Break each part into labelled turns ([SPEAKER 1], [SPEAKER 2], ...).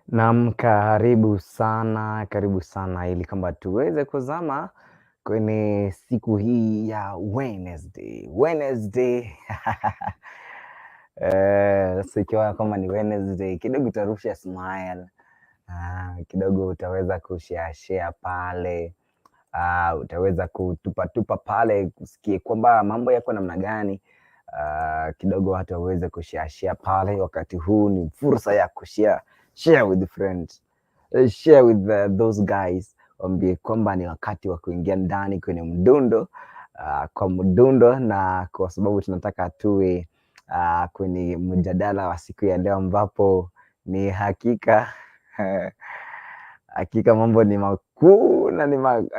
[SPEAKER 1] Naam, karibu sana ili kwamba tuweze kuzama kwenye siku hii ya Wednesday. Sasa ikiwa kama ni Wednesday kidogo utarusha smile, kidogo utaweza kushare pale, utaweza kutupatupa pale kusikie kwamba mambo yako namna gani. Kidogo watu waweze kushare pale. Wakati huu ni fursa ya share with friends, share with those guys, wambie kwamba ni wakati wa kuingia ndani kwenye mdundo, kwa mdundo, na kwa sababu tunataka tuwe kwenye mjadala wa siku ya leo, ambapo ni hakika hakika mambo ni makuu na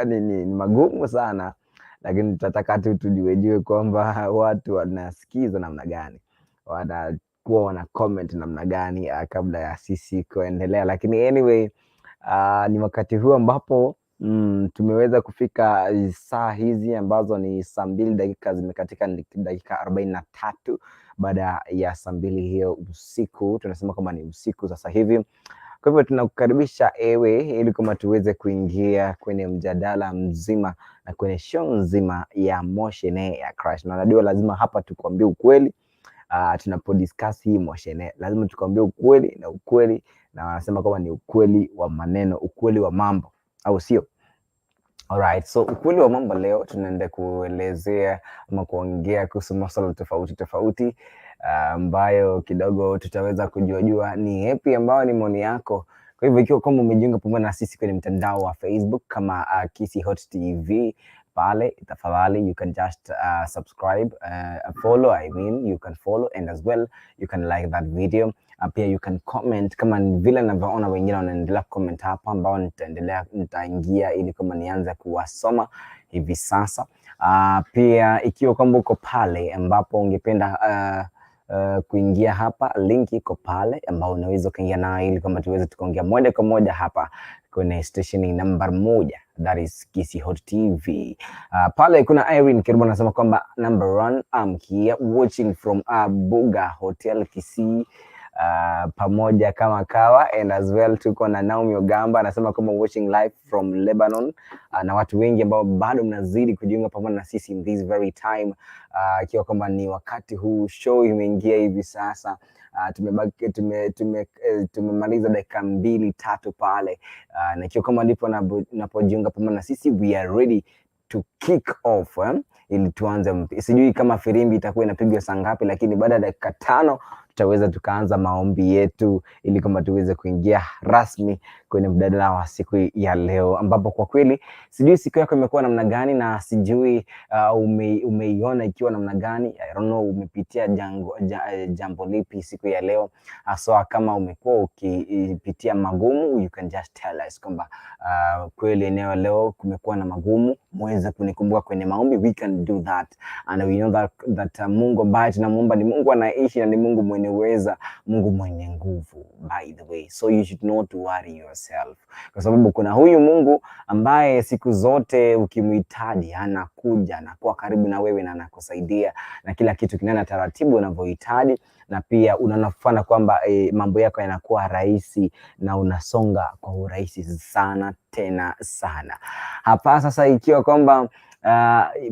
[SPEAKER 1] ni magumu sana, lakini tutataka tu tujue kwamba watu wanasikiza namna gani, wanakuwa wana comment namna gani kabla ya sisi kuendelea. Lakini anyway, ni wakati huu ambapo tumeweza kufika saa hizi ambazo ni saa 2 dakika zimekatika dakika 43 baada ya saa 2 hiyo usiku. Tunasema kama ni usiku sasa hivi. Kwa hivyo tunakukaribisha ewe ili kama tuweze kuingia kwenye mjadala mzima na kwenye show nzima ya Moshene ya Crush. Na najua lazima hapa tukwambie ukweli. Tunapodiscuss hii Moshene lazima tukwambie ukweli, na wanasema kama ni ukweli wa maneno, ukweli wa mambo, au sio? Alright, so ukweli wa mambo leo tunaenda kuelezea ama kuongea kuhusu masuala tofauti ambayo kidogo tutaweza kujua ni yapi ambayo ni maoni yako. Kwa hivyo ikiwa kama umejiunga pamoja na sisi kwenye mtandao wa Facebook kama Kisi Hot TV pale, tafadhali you can just subscribe, follow, you can follow, and as well you can like that video. Pia you can comment kama vile ninavyoona wengine wanaendelea comment hapa, ambao nitaingia ili kama nianze kuwasoma hivi sasa. Pia ikiwa kwamba uko pale ambapo ungependa kuingia hapa, link iko pale ambao unaweza kuingia nayo ili kama tuweze tukaongea moja kwa moja hapa kwenye station number 1, that is Kisi Hot TV. Pale kuna Irene Kirbo anasema kwamba number 1, I'm here watching from Buga Hotel Kisi, pamoja kama kawa, and as well tuko na Naomi Ogamba anasema kama watching live from Lebanon, na watu wengi ambao bado mnazidi kujiunga pamoja na sisi in this very time, ikiwa kwamba ni wakati huu show imeingia hivi sasa. Tumemaliza dakika 2-3 pale, na ikiwa kama ndipo unapojiunga pamoja na sisi, we are ready to kick off, ili tuanze. Sijui kama firimbi itakuwa inapigwa saa ngapi, lakini baada ya dakika 5 tutaweza tukaanza maombi yetu ili kama tuweze kuingia rasmi kwenye mjadala wa siku ya leo, ambapo kwa kweli sijui siku yako imekuwa namna gani, na sijui umeiona ikiwa namna gani. I don't know umepitia jambo lipi siku ya leo. So kama umekuwa ukipitia magumu, you can just tell us kwamba kweli eneo leo kumekuwa na magumu, muweze kunikumbuka kwenye maombi. We can do that, and we know that Mungu ambaye tunamuomba ni Mungu anaishi na ni Mungu mwenye uweza, Mungu mwenye nguvu, by the way. So you should not worry yourself, kwa sababu kuna huyu Mungu ambaye siku zote ukimhitaji anakuja na kuwa karibu na wewe na anakusaidia na kila kitu kinaenda taratibu unavyohitaji, na pia unanafana kwamba mambo yako yanakuwa rahisi na unasonga kwa urahisi sana tena sana. Hapa sasa ikiwa kwamba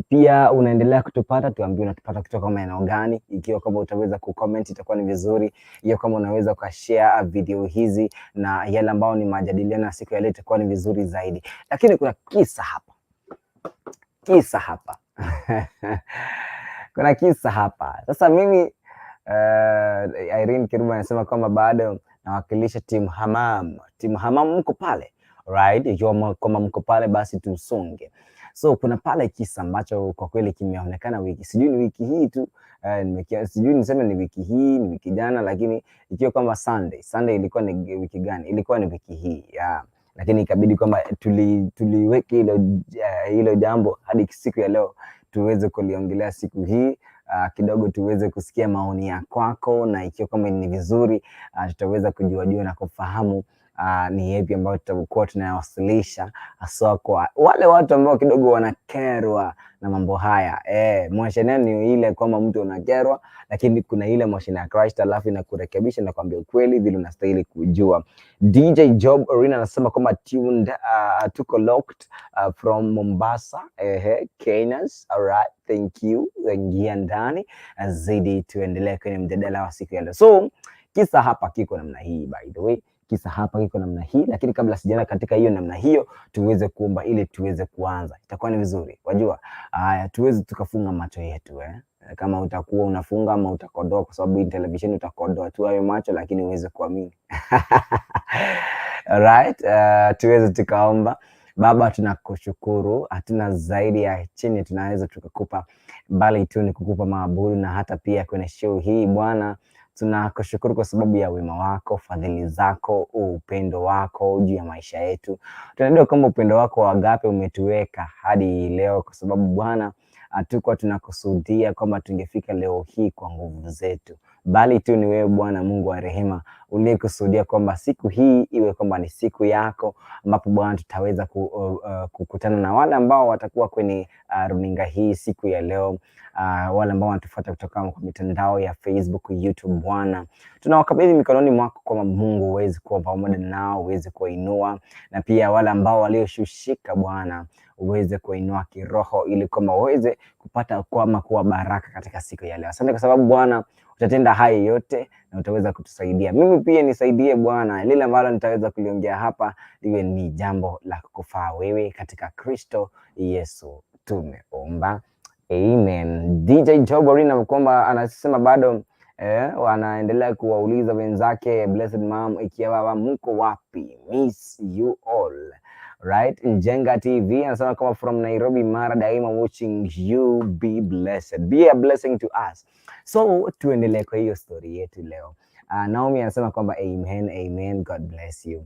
[SPEAKER 1] pia unaendelea kutupata, tuambie unatupata kutoka maeneo gani. Ikiwa kama utaweza kucomment itakuwa ni vizuri. Ikiwa kama unaweza kushare video hizi na yale ambao ni majadiliano ya siku ya leo itakuwa ni vizuri zaidi. Lakini kuna kisa hapa kuna kisa hapa. Sasa mimi Irene Kiruba anasema kwamba bado nawakilisha timu Hamam. Timu Hamam mko pale, right? Ikiwa kama mko pale basi tusonge. So kuna pale kisa ambacho kwa kweli kimeonekana sijui ni wiki hii tu, sijui niseme ni wiki hii, ni wiki jana, lakini ikiwa kama Sunday ilikuwa ni wiki gani? Ilikuwa ni wiki hii, lakini ikabidi kwamba tuliweke hilo jambo hadi siku ya leo tuweze kuliongelea siku hii, kidogo tuweze kusikia maoni ya kwako, na ikiwa kama ni vizuri tutaweza kujua na kufahamu ni yapi ambayo tutakuwa tunayawasilisha hasa kwa wale watu ambao kidogo wanakerwa na mambo haya. Motion ni ile kwamba mtu unakerwa, lakini kuna ile motion ya Christ alafu inakurekebisha na kwambia ukweli vile unastahili kujua. DJ Job Arena anasema kwamba tuned, tuko locked from Mombasa, Kenya. Alright, thank you. Ingia ndani zaidi tuendelee kwenye mjadala wa siku ya leo. So kisa hapa kiko namna hii, by the way. Kisa hapa kiko namna hii, lakini kabla sijaenda katika hiyo namna hiyo, tuweze kuomba ili tuweze kuanza. Itakuwa ni vizuri. Wajua, haya tuweze tukafunga macho yetu kama utakuwa unafunga ama utakodoa, kwa sababu hii television utakodoa tu hayo macho, lakini uweze kuamini. Alright, tuweze tukaomba. Baba, tunakushukuru, hatuna zaidi ya chini tunaweza tukakupa, bali tu ni kukupa maabudu, na hata pia kwenye show hii Bwana tunakushukuru kwa sababu ya wema wako, fadhili zako, upendo wako juu ya maisha yetu. Tunajua kwamba upendo wako wa agape umetuweka hadi leo, kwa sababu Bwana hatukuwa tunakusudia kwamba tungefika leo hii kwa nguvu zetu, bali tu ni wewe Bwana Mungu wa rehema uliyekusudia kwamba siku hii iwe kwamba ni siku yako, ambapo Bwana tutaweza kukutana na wale ambao watakuwa kwenye runinga hii siku ya leo, wale ambao wanatufuata kutoka kwa mitandao ya Facebook, YouTube. Bwana tunawakabidhi mikononi mwako kwamba Mungu uweze kuwa pamoja nao, uweze kuinua, na pia wale ambao walioshushika Bwana uweze kuinua kiroho, ili kwamba uweze kupata kuwa baraka katika siku ya leo. Asante kwa sababu Bwana utatenda haya yote na utaweza kutusaidia. Mimi pia nisaidie Bwana, lile ambalo nitaweza kuliongea hapa liwe ni jambo la kukufaa wewe, katika Kristo Yesu tumeomba. Amen. DJ Job Arena kwamba anasema bado wanaendelea kuwauliza wenzake, blessed mom, Ikienda mko wapi? Miss you all. Right, Njenga TV anasema kama from Nairobi Mara, daima watching you, be blessed, be a blessing to us. So tuendelee kwa hiyo story yetu leo. Naomi anasema kwamba amen, amen, God bless you.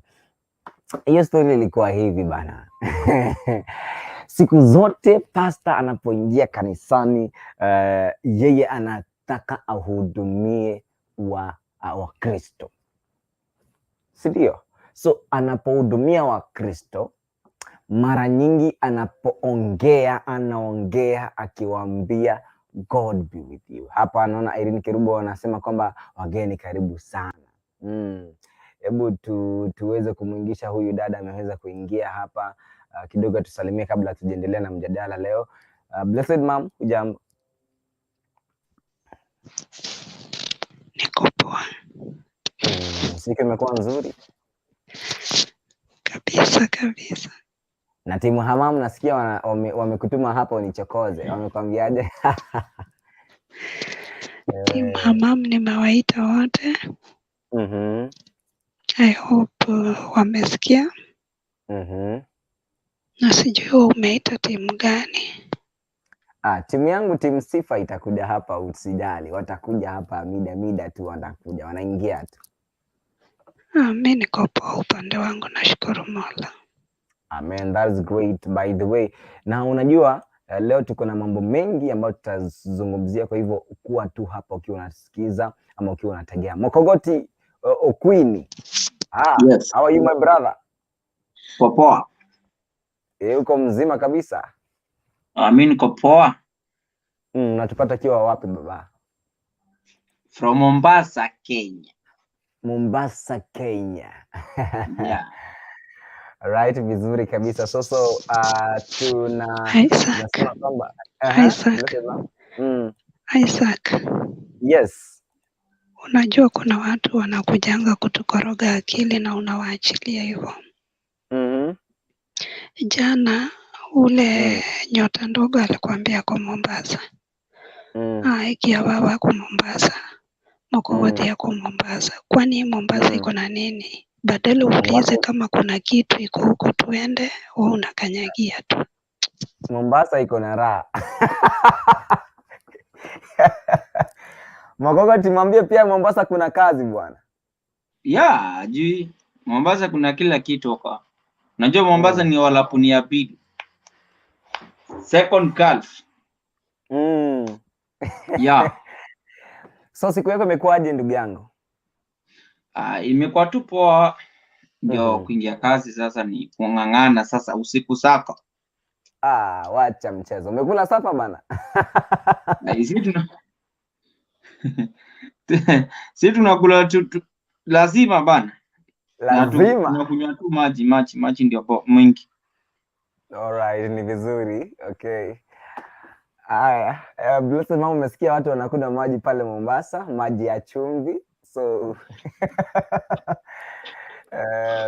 [SPEAKER 1] Hiyo story ilikuwa hivi bana. Siku zote pastor anapoingia kanisani, yeye anataka ahudumie wa Kristo, si ndio? So anapohudumia wa Kristo, mara nyingi anapoongea anaongea akiwaambia God be with you. Hapa anaona Irene Kerubo anasema kwamba wageni karibu sana. Hebu tuweze kumwingisha huyu dada, ameweza kuingia hapa kidogo, tusalimie kabla tujiendelea na mjadala leo. Blessed mom, hujambo?
[SPEAKER 2] Niko poa.
[SPEAKER 1] Siku imekuwa nzuri
[SPEAKER 2] kabisa.
[SPEAKER 1] Na timu Hamam nasikia wamekutuma hapa unichokoze. Wamekwambiaje?
[SPEAKER 2] Timu Hamam nimewaita wote. I hope wamesikia. Na sijui umeita timu gani?
[SPEAKER 1] Timu yangu, timu Sifa itakuja hapa, usijali. Watakuja hapa mida tu, wanakuja, wanaingia tu.
[SPEAKER 2] Mimi niko poa upande wangu, nashukuru Mola.
[SPEAKER 1] Amen, that's great by the way. Na unajua leo tuko na mambo mengi ambayo tutazungumzia, kwa hivyo kuwa tu hapa ukiwa unasikiza ama ukiwa unategea. Mokogoti Okwini. Yes. How are you my brother?
[SPEAKER 3] Poa.
[SPEAKER 1] Uko mzima kabisa?
[SPEAKER 3] Mimi niko poa.
[SPEAKER 1] Natupata kiwa wapi baba?
[SPEAKER 3] From Mombasa, Kenya.
[SPEAKER 1] Mombasa, Kenya.
[SPEAKER 3] Yeah.
[SPEAKER 1] Right, vizuri kabisa. So tunasema kwamba
[SPEAKER 2] Isaac.
[SPEAKER 1] Yes.
[SPEAKER 2] Unajua kuna watu wanakujanga kutukoroga akili na unawaachilia hivyo. Jana ule nyota ndogo alikwambia kwa Mombasa. Ikienda kwa Mombasa. Mokogoti yako Mombasa. Kwani Mombasa iko na nini? Badala uulize kama kuna kitu iko huko tuende, wewe unakanyagia tu.
[SPEAKER 1] Mombasa iko na raha. Mokogoti mwambie pia Mombasa kuna kazi bwana.
[SPEAKER 3] Yeah, jui Mombasa kuna kila kitu huko. Unajua Mombasa ni walapuni ya pili. Second calf. Yeah.
[SPEAKER 1] So siku yako imekuwaje ndugu yangu?
[SPEAKER 3] Imekuwa tu poa. ndio kuingia kazi sasa ni kung'ang'ana sasa usiku saka.
[SPEAKER 1] Wacha mchezo. Umekula sapa bana?
[SPEAKER 3] Na sisi tunakula lazima bana.
[SPEAKER 1] Lazima.
[SPEAKER 3] Tunakunywa tu maji ndio mwingi.
[SPEAKER 1] Alright, ni vizuri. Okay. Haya, Blessed mama, umesikia watu wanakunywa maji pale Mombasa, maji ya chumvi. So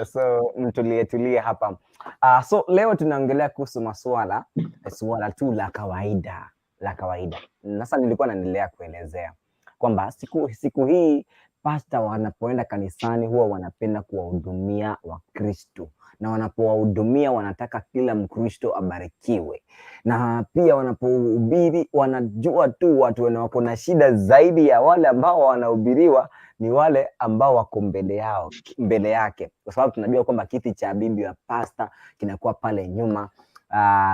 [SPEAKER 1] so mtulie hapa. So leo tunaongelea kuhusu swala tu la kawaida. Sasa nilikuwa naendelea kuelezea kwamba siku hii pasta wanapoenda kanisani huwa wanapenda kuwahudumia Wakristo, na wanapowahudumia wanataka kila Mkristo abarikiwe, na pia wanapohubiri wanajua tu watu wako na shida zaidi ya wale ambao wanahubiriwa ni wale ambao wako mbele yake, kwa sababu tunajua kwamba kiti cha bibi wa pasta kinakuwa pale nyuma.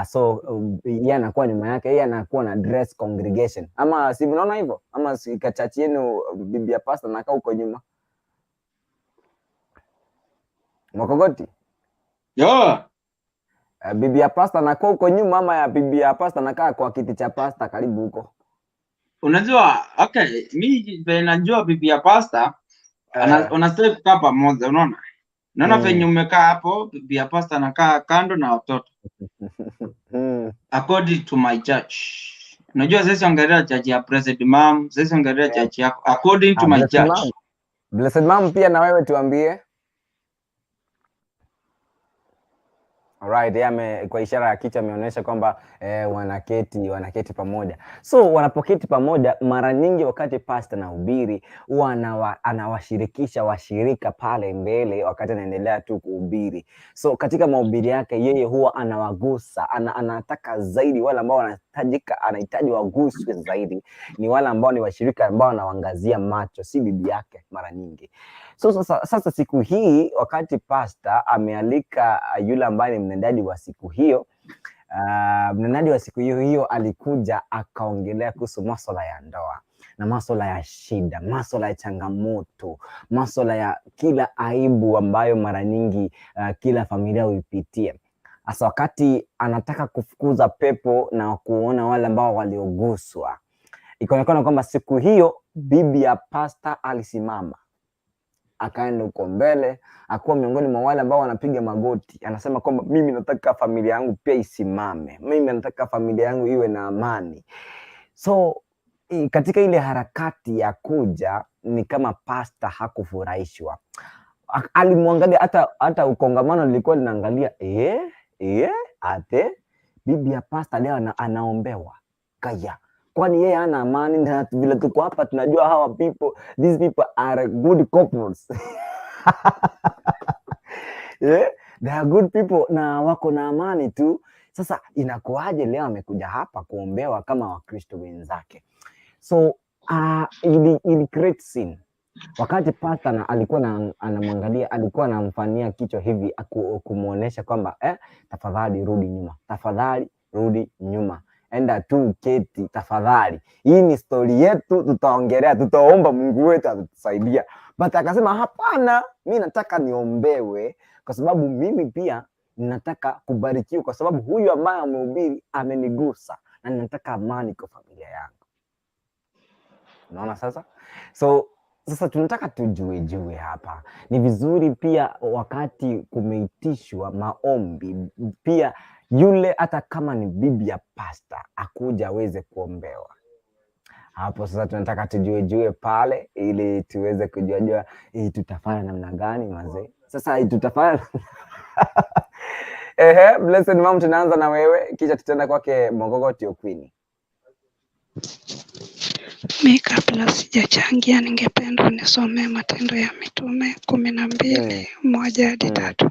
[SPEAKER 1] So yeye anakuwa nyuma yake, yeye anakuwa na dress congregation, ama si mnaona hivyo? Ama si kachachi yenu bibi ya pasta anakaa huko nyuma Mokogoti? Bibi ya pasta anakaa huko nyuma, ama ya bibi ya pasta anakaa kwa kiti cha pasta karibu huko?
[SPEAKER 3] Unajua, okay, mimi najua bibi ya pasta una step hapa moja, unaona venye umekaa hapo, bibi ya pasta anakaa kando na watoto. According to my church. Unajua sasa ongelea church ya Blessed Mom, sasa ongelea church yako. According to my church.
[SPEAKER 1] Blessed Mom, pia na wewe tuambie. Alright, kwa ishara ya kichwa ameonyesha kwamba wanaketi pamoja. So wanapoketi pamoja, mara nyingi wakati pastor anahubiri huwa anawashirikisha washirika pale mbele wakati anaendelea tu kuhubiri. So katika mahubiri yake yeye huwa anawagusa, anataka zaidi wale ambao anahitaji waguswe zaidi ni wale ambao ni washirika ambao anawaangazia macho, si bibi yake mara nyingi. So sasa siku hii wakati pastor amealika yule ambaye ni mnenaji wa siku hiyo, mnenaji wa siku hiyo alikuja akaongelea kuhusu masuala ya ndoa na masuala ya shida, masuala ya changamoto, masuala ya kila aibu ambayo mara nyingi kila familia huipitia. Hasa wakati anataka kufukuza pepo na kuona wale ambao walioguswa, ikaonekana kwamba siku hiyo bibi ya pastor alisimama, akaenda huko mbele, akuwa miongoni mwa wale ambao wanapiga magoti. Anasema kwamba mimi nataka familia yangu pia isimame, mimi nataka familia yangu iwe na amani. So katika ile harakati ya kuja ni kama pasta hakufurahishwa. Alimwangalia, hata ukongamano lilikuwa linaangalia, ate bibi ya pasta leo anaombewa kaya, kwani yeye hana amani? Na vile tuko hapa tunajua hawa these people are good couples. They are good people na wako na amani tu. Sasa inakuaje leo amekuja hapa kuombewa kama Wakristo wenzake? So ili create scene. Wakati pastor alikuwa anamwangalia, alikuwa anamfanyia kichwa hivi kumuonesha kwamba tafadhali rudi nyuma, tafadhali rudi nyuma, enda tu keti tafadhali, hii ni story yetu, tutaongelea, tutaomba Mungu wetu atusaidie. But akasema hapana, mimi nataka niombewe kwa sababu mimi pia ninataka kubarikiwa, kwa sababu huyu ambaye amehubiri amenigusa na ninataka amani kwa familia yangu. Unaona sasa? So sasa tunataka tujue hapa, ni vizuri pia wakati kumeitishwa maombi pia yule hata kama ni bibi ya pasta akuja aweze kuombewa. Hapo sasa tunataka tujue pale ili tuweze kujua tutafanya namna gani mazee. Sasa tutafanya Blessed Mom, tunaanza na wewe kisha tutaenda kwake Mokogoti Okwini.
[SPEAKER 2] Mimi kabla sijachangia ningependa nisome Matendo ya Mitume 12:1-3.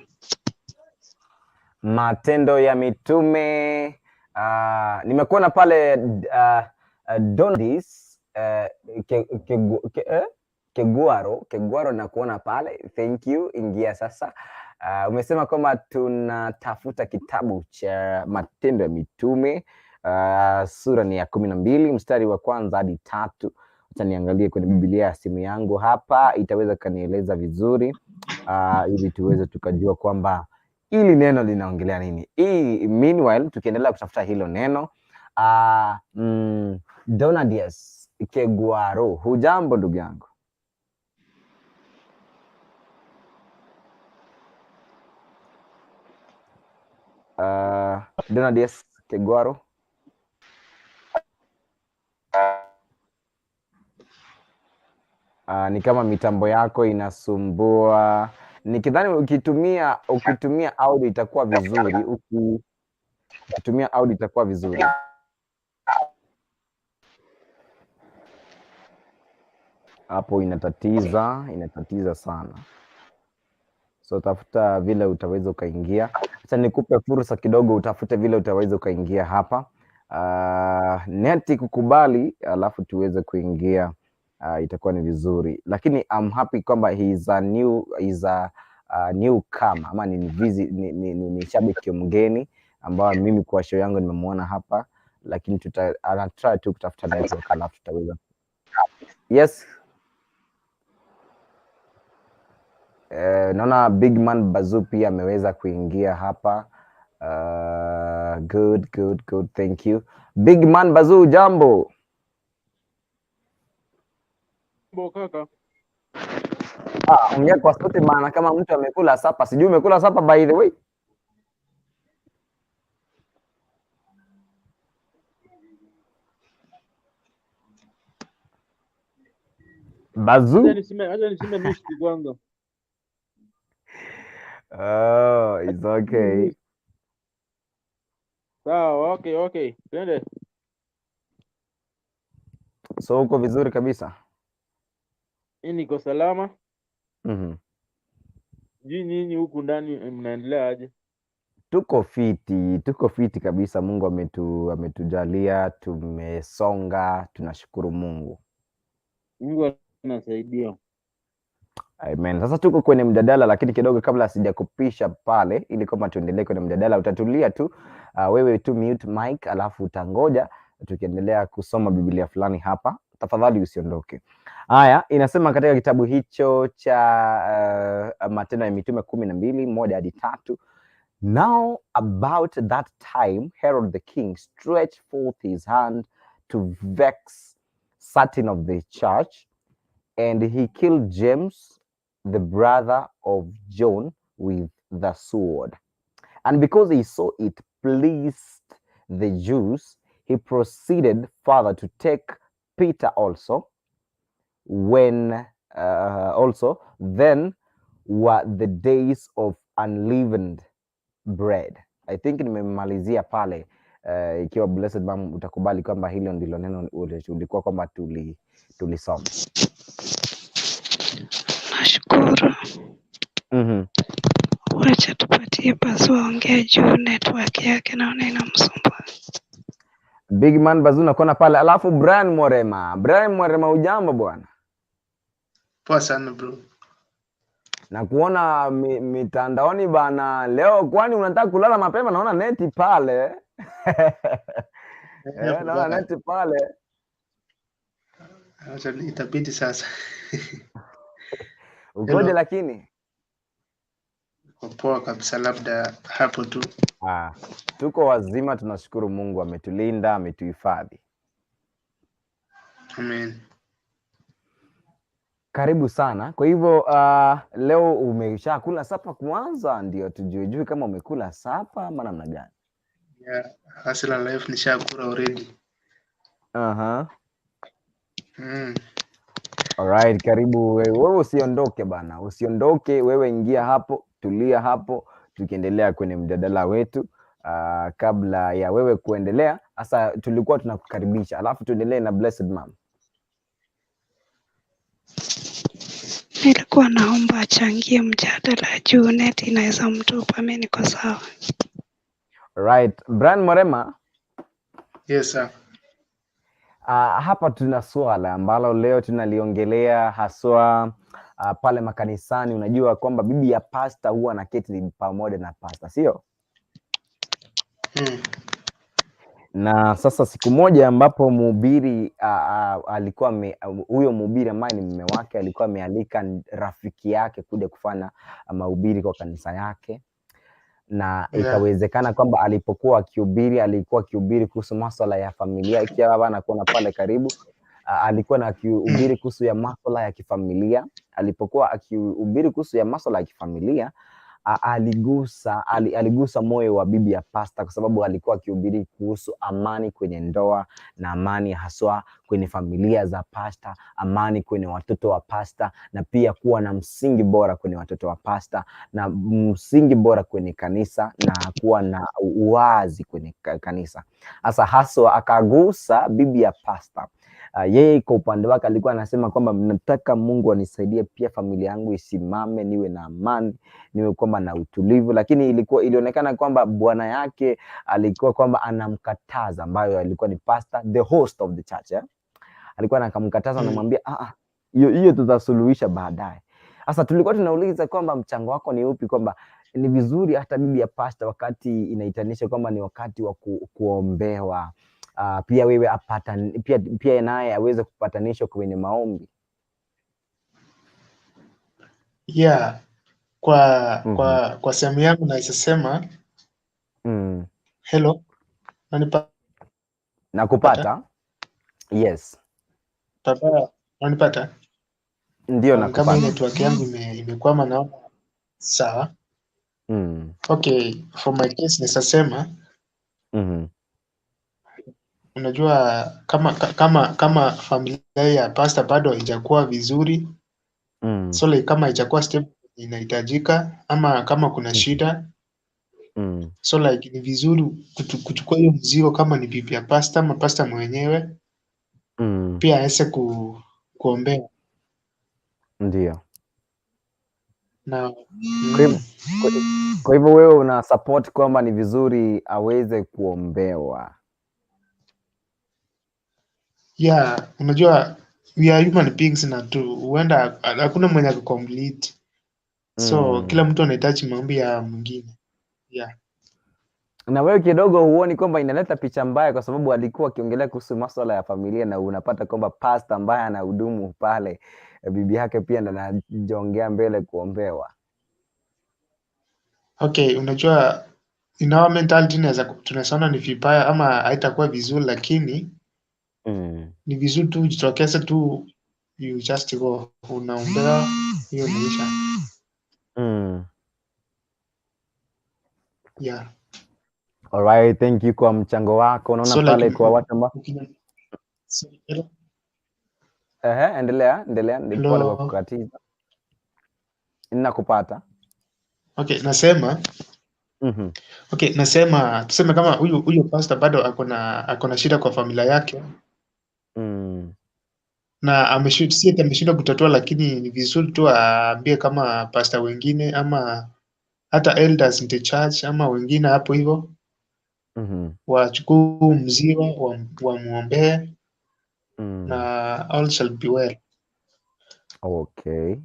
[SPEAKER 1] Matendo ya Mitume, nimekuona pale Donaldis Keguaro na kuona pale, thank you. Ingia sasa. Umesema kwamba tunatafuta kitabu cha Matendo ya Mitume, sura ni ya 12 mstari wa 1 hadi 3. Acha niangalie kwenye Biblia ya simu yangu hapa, itaweza kanieleza vizuri. ili tuweze tukajua kwamba hili neno linaongelea nini. Meanwhile tukiendelea kutafuta hilo neno, Donadius Kegwaro, hujambo ndugu yangu? Donadius Kegwaro, ni kama mitambo yako inasumbua. Nikidhani ukitumia audio itakuwa vizuri. Ukitumia audio itakuwa vizuri. Hapo inatatiza sana. So tafuta vile utaweza ukaingia. Acha nikupe fursa kidogo, utafute vile utaweza ukaingia hapa. Neti kukubali, alafu tuweze kuingia, itakuwa ni vizuri. Lakini I'm happy kwamba he is a newcomer, ama ni shabiki mgeni ambao mimi kwa show yangu nimemuona hapa, lakini try tu kutafuta network, alafu tutaweza. Yes. Naona Big Man Bazoo pia ameweza kuingia hapa. Good, thank you. Big Man Bazoo, jambo.
[SPEAKER 4] Kaka.
[SPEAKER 1] Ongea kwa sauti maana kama mtu amekula sapa. Sijui umekula sapa by the way. Bazoo.
[SPEAKER 4] Acha niseme nusu kwanza.
[SPEAKER 1] Oh, it's okay.
[SPEAKER 4] Sawa, okay. Twende.
[SPEAKER 1] So uko vizuri kabisa?
[SPEAKER 4] Niko salama.
[SPEAKER 1] Nyinyi
[SPEAKER 4] huku ndani mnaendelea aje?
[SPEAKER 1] Tuko fiti kabisa. Mungu ametujalia, tumesonga, tunashukuru Mungu.
[SPEAKER 4] Mungu anasaidia.
[SPEAKER 1] Amen. Sasa tuko kwenye mjadala, lakini kidogo kabla sijakupisha pale, ili kama tuendelee kwenye mjadala, utatulia tu wewe tu mute mic, alafu utangoja tukiendelea kusoma Biblia fulani hapa. Tafadhali usiondoke. Haya, inasema katika kitabu hicho cha Matendo ya Mitume 12:1-3, now about that time Herod the king stretched forth his hand to vex certain of the church, and he killed James, the brother of John, with the sword. And because he saw it pleased the Jews, he proceeded further to take Peter also. Then were the days of unleavened bread. I think nimemalizia pale. Ikiwa Blessed Mom utakubali kwamba hilo ndilo neno ulikuwa kwamba tulisoma.
[SPEAKER 2] Nashukuru. Wacha tupatie Bazoo ongea juu network yake naona inamsumbua.
[SPEAKER 1] Big Man Bazoo nakuona pale, alafu Brian Morema, ujambo bwana?
[SPEAKER 5] Poa sana bro.
[SPEAKER 1] Na kuona mitandaoni bana leo, kwani unataka kulala mapema? Naona neti pale. Naona neti pale.
[SPEAKER 5] Acha itabidi sasa.
[SPEAKER 1] Ukoje lakini?
[SPEAKER 5] Poa kabisa, labda hapo tu.
[SPEAKER 1] Tuko wazima, tunashukuru Mungu, ametulinda, ametuhifadhi.
[SPEAKER 5] Amen.
[SPEAKER 1] Karibu sana. Kwa hivyo leo umeshakula sapa kwanza, ndio tujue kama umekula sapa ama namna gani?
[SPEAKER 5] Yeah, Hustler Life nishakula already.
[SPEAKER 1] Alright, karibu wewe usiondoke bana. Usiondoke, wewe ingia hapo, tulia hapo, tukiendelea kwenye mjadala wetu. Kabla ya wewe kuendelea, sasa tulikuwa tunakukaribisha, alafu tuendelee na Blessed Mom.
[SPEAKER 2] Nilikuwa naomba achangie mjadala juu net inaweza mtupa. Mimi niko sawa.
[SPEAKER 1] Right, Brian Morema.
[SPEAKER 5] Yes sir.
[SPEAKER 1] Hapa tuna swala ambalo leo tunaliongelea haswa pale makanisani. Unajua kwamba bibi ya pasta huwa anaketi pamoja na pasta, sio? Na sasa siku moja ambapo mhubiri alikuwa huyo mhubiri ambaye ni mume wake alikuwa amealika rafiki yake kuja kufanya mahubiri kwa kanisa yake, na ikawezekana kwamba alipokuwa akihubiri alikuwa akihubiri kuhusu masuala ya familia, ikiwa baba anakuona pale karibu, alikuwa na akihubiri kuhusu ya masuala ya kifamilia. Alipokuwa akihubiri kuhusu ya masuala ya kifamilia, aligusa moyo wa bibi ya pasta, kwa sababu alikuwa akihubiri kuhusu amani kwenye ndoa na amani haswa kwenye familia za pasta, amani kwenye watoto wa pasta, na pia kuwa na msingi bora kwenye watoto wa pasta na msingi bora kwenye kanisa na kuwa na uwazi kwenye kanisa. Sasa haswa akagusa bibi ya pasta. Yeye kwa upande wake alikuwa anasema kwamba nataka Mungu anisaidie pia familia yangu isimame, niwe na amani, niwe kwamba na utulivu. Lakini ilionekana kwamba bwana yake alikuwa kwamba anamkataza, ambayo alikuwa ni pastor, the host of the church, alikuwa anakamkataza, anamwambia hiyo tutasuluhisha baadaye. Sasa tulikuwa tunauliza kwamba mchango wako ni upi, kwamba ni vizuri hata bibi ya pastor wakati inaitanisha kwamba ni wakati wa kuombewa, pia wewe pia naye aweze kupatanishwa kwenye maombi.
[SPEAKER 5] Kwa sehemu yangu naweza sema hello,
[SPEAKER 1] nakupata. Yes
[SPEAKER 5] baba, unanipata?
[SPEAKER 1] Ndio nakupata.
[SPEAKER 5] Kama network yangu imekwama naona sawa. Okay, for my case naweza sema unajua kama familia ya pastor bado haijakuwa vizuri, so like kama haijakuwa step inahitajika, ama kama kuna shida, so like ni vizuri kuchukua hiyo mzigo, kama ni bibi ya pastor ama pastor mwenyewe pia aweze kuombewa.
[SPEAKER 1] Ndio.
[SPEAKER 5] Na
[SPEAKER 1] kwa hivyo wewe una support kwamba ni vizuri aweze kuombewa?
[SPEAKER 5] Unajua we are human beings na huenda hakuna mwenye ako complete, so kila mtu anahitaji maombi ya mwingine.
[SPEAKER 1] Na wewe kidogo huoni kwamba inaleta picha mbaya, kwa sababu alikuwa akiongelea kuhusu masuala ya familia na unapata kwamba pastor ambaye anahudumu pale bibi yake pia ndo anajongea mbele kuombewa?
[SPEAKER 5] Okay, unajua in our mentality tunasema ni vibaya ama haitakuwa vizuri, lakini ni vizuri tu jitokeze tu, you just go, unaombewa, hiyo maisha.
[SPEAKER 1] Alright, thank you kwa mchango wako. Unaona pale kwa watu ambao endelea pole kwa kukatiza. Ninakupata.
[SPEAKER 5] Okay, nasema tuseme kama huyu pastor bado akona shida kwa familia yake, na ameshindwa kutatua, lakini ni vizuri tu aambie kama pastor wengine ama hata elders in the church ama wengine hapo hivyo, wachukue mzigo wamuombee, na all shall be well.
[SPEAKER 1] Okay.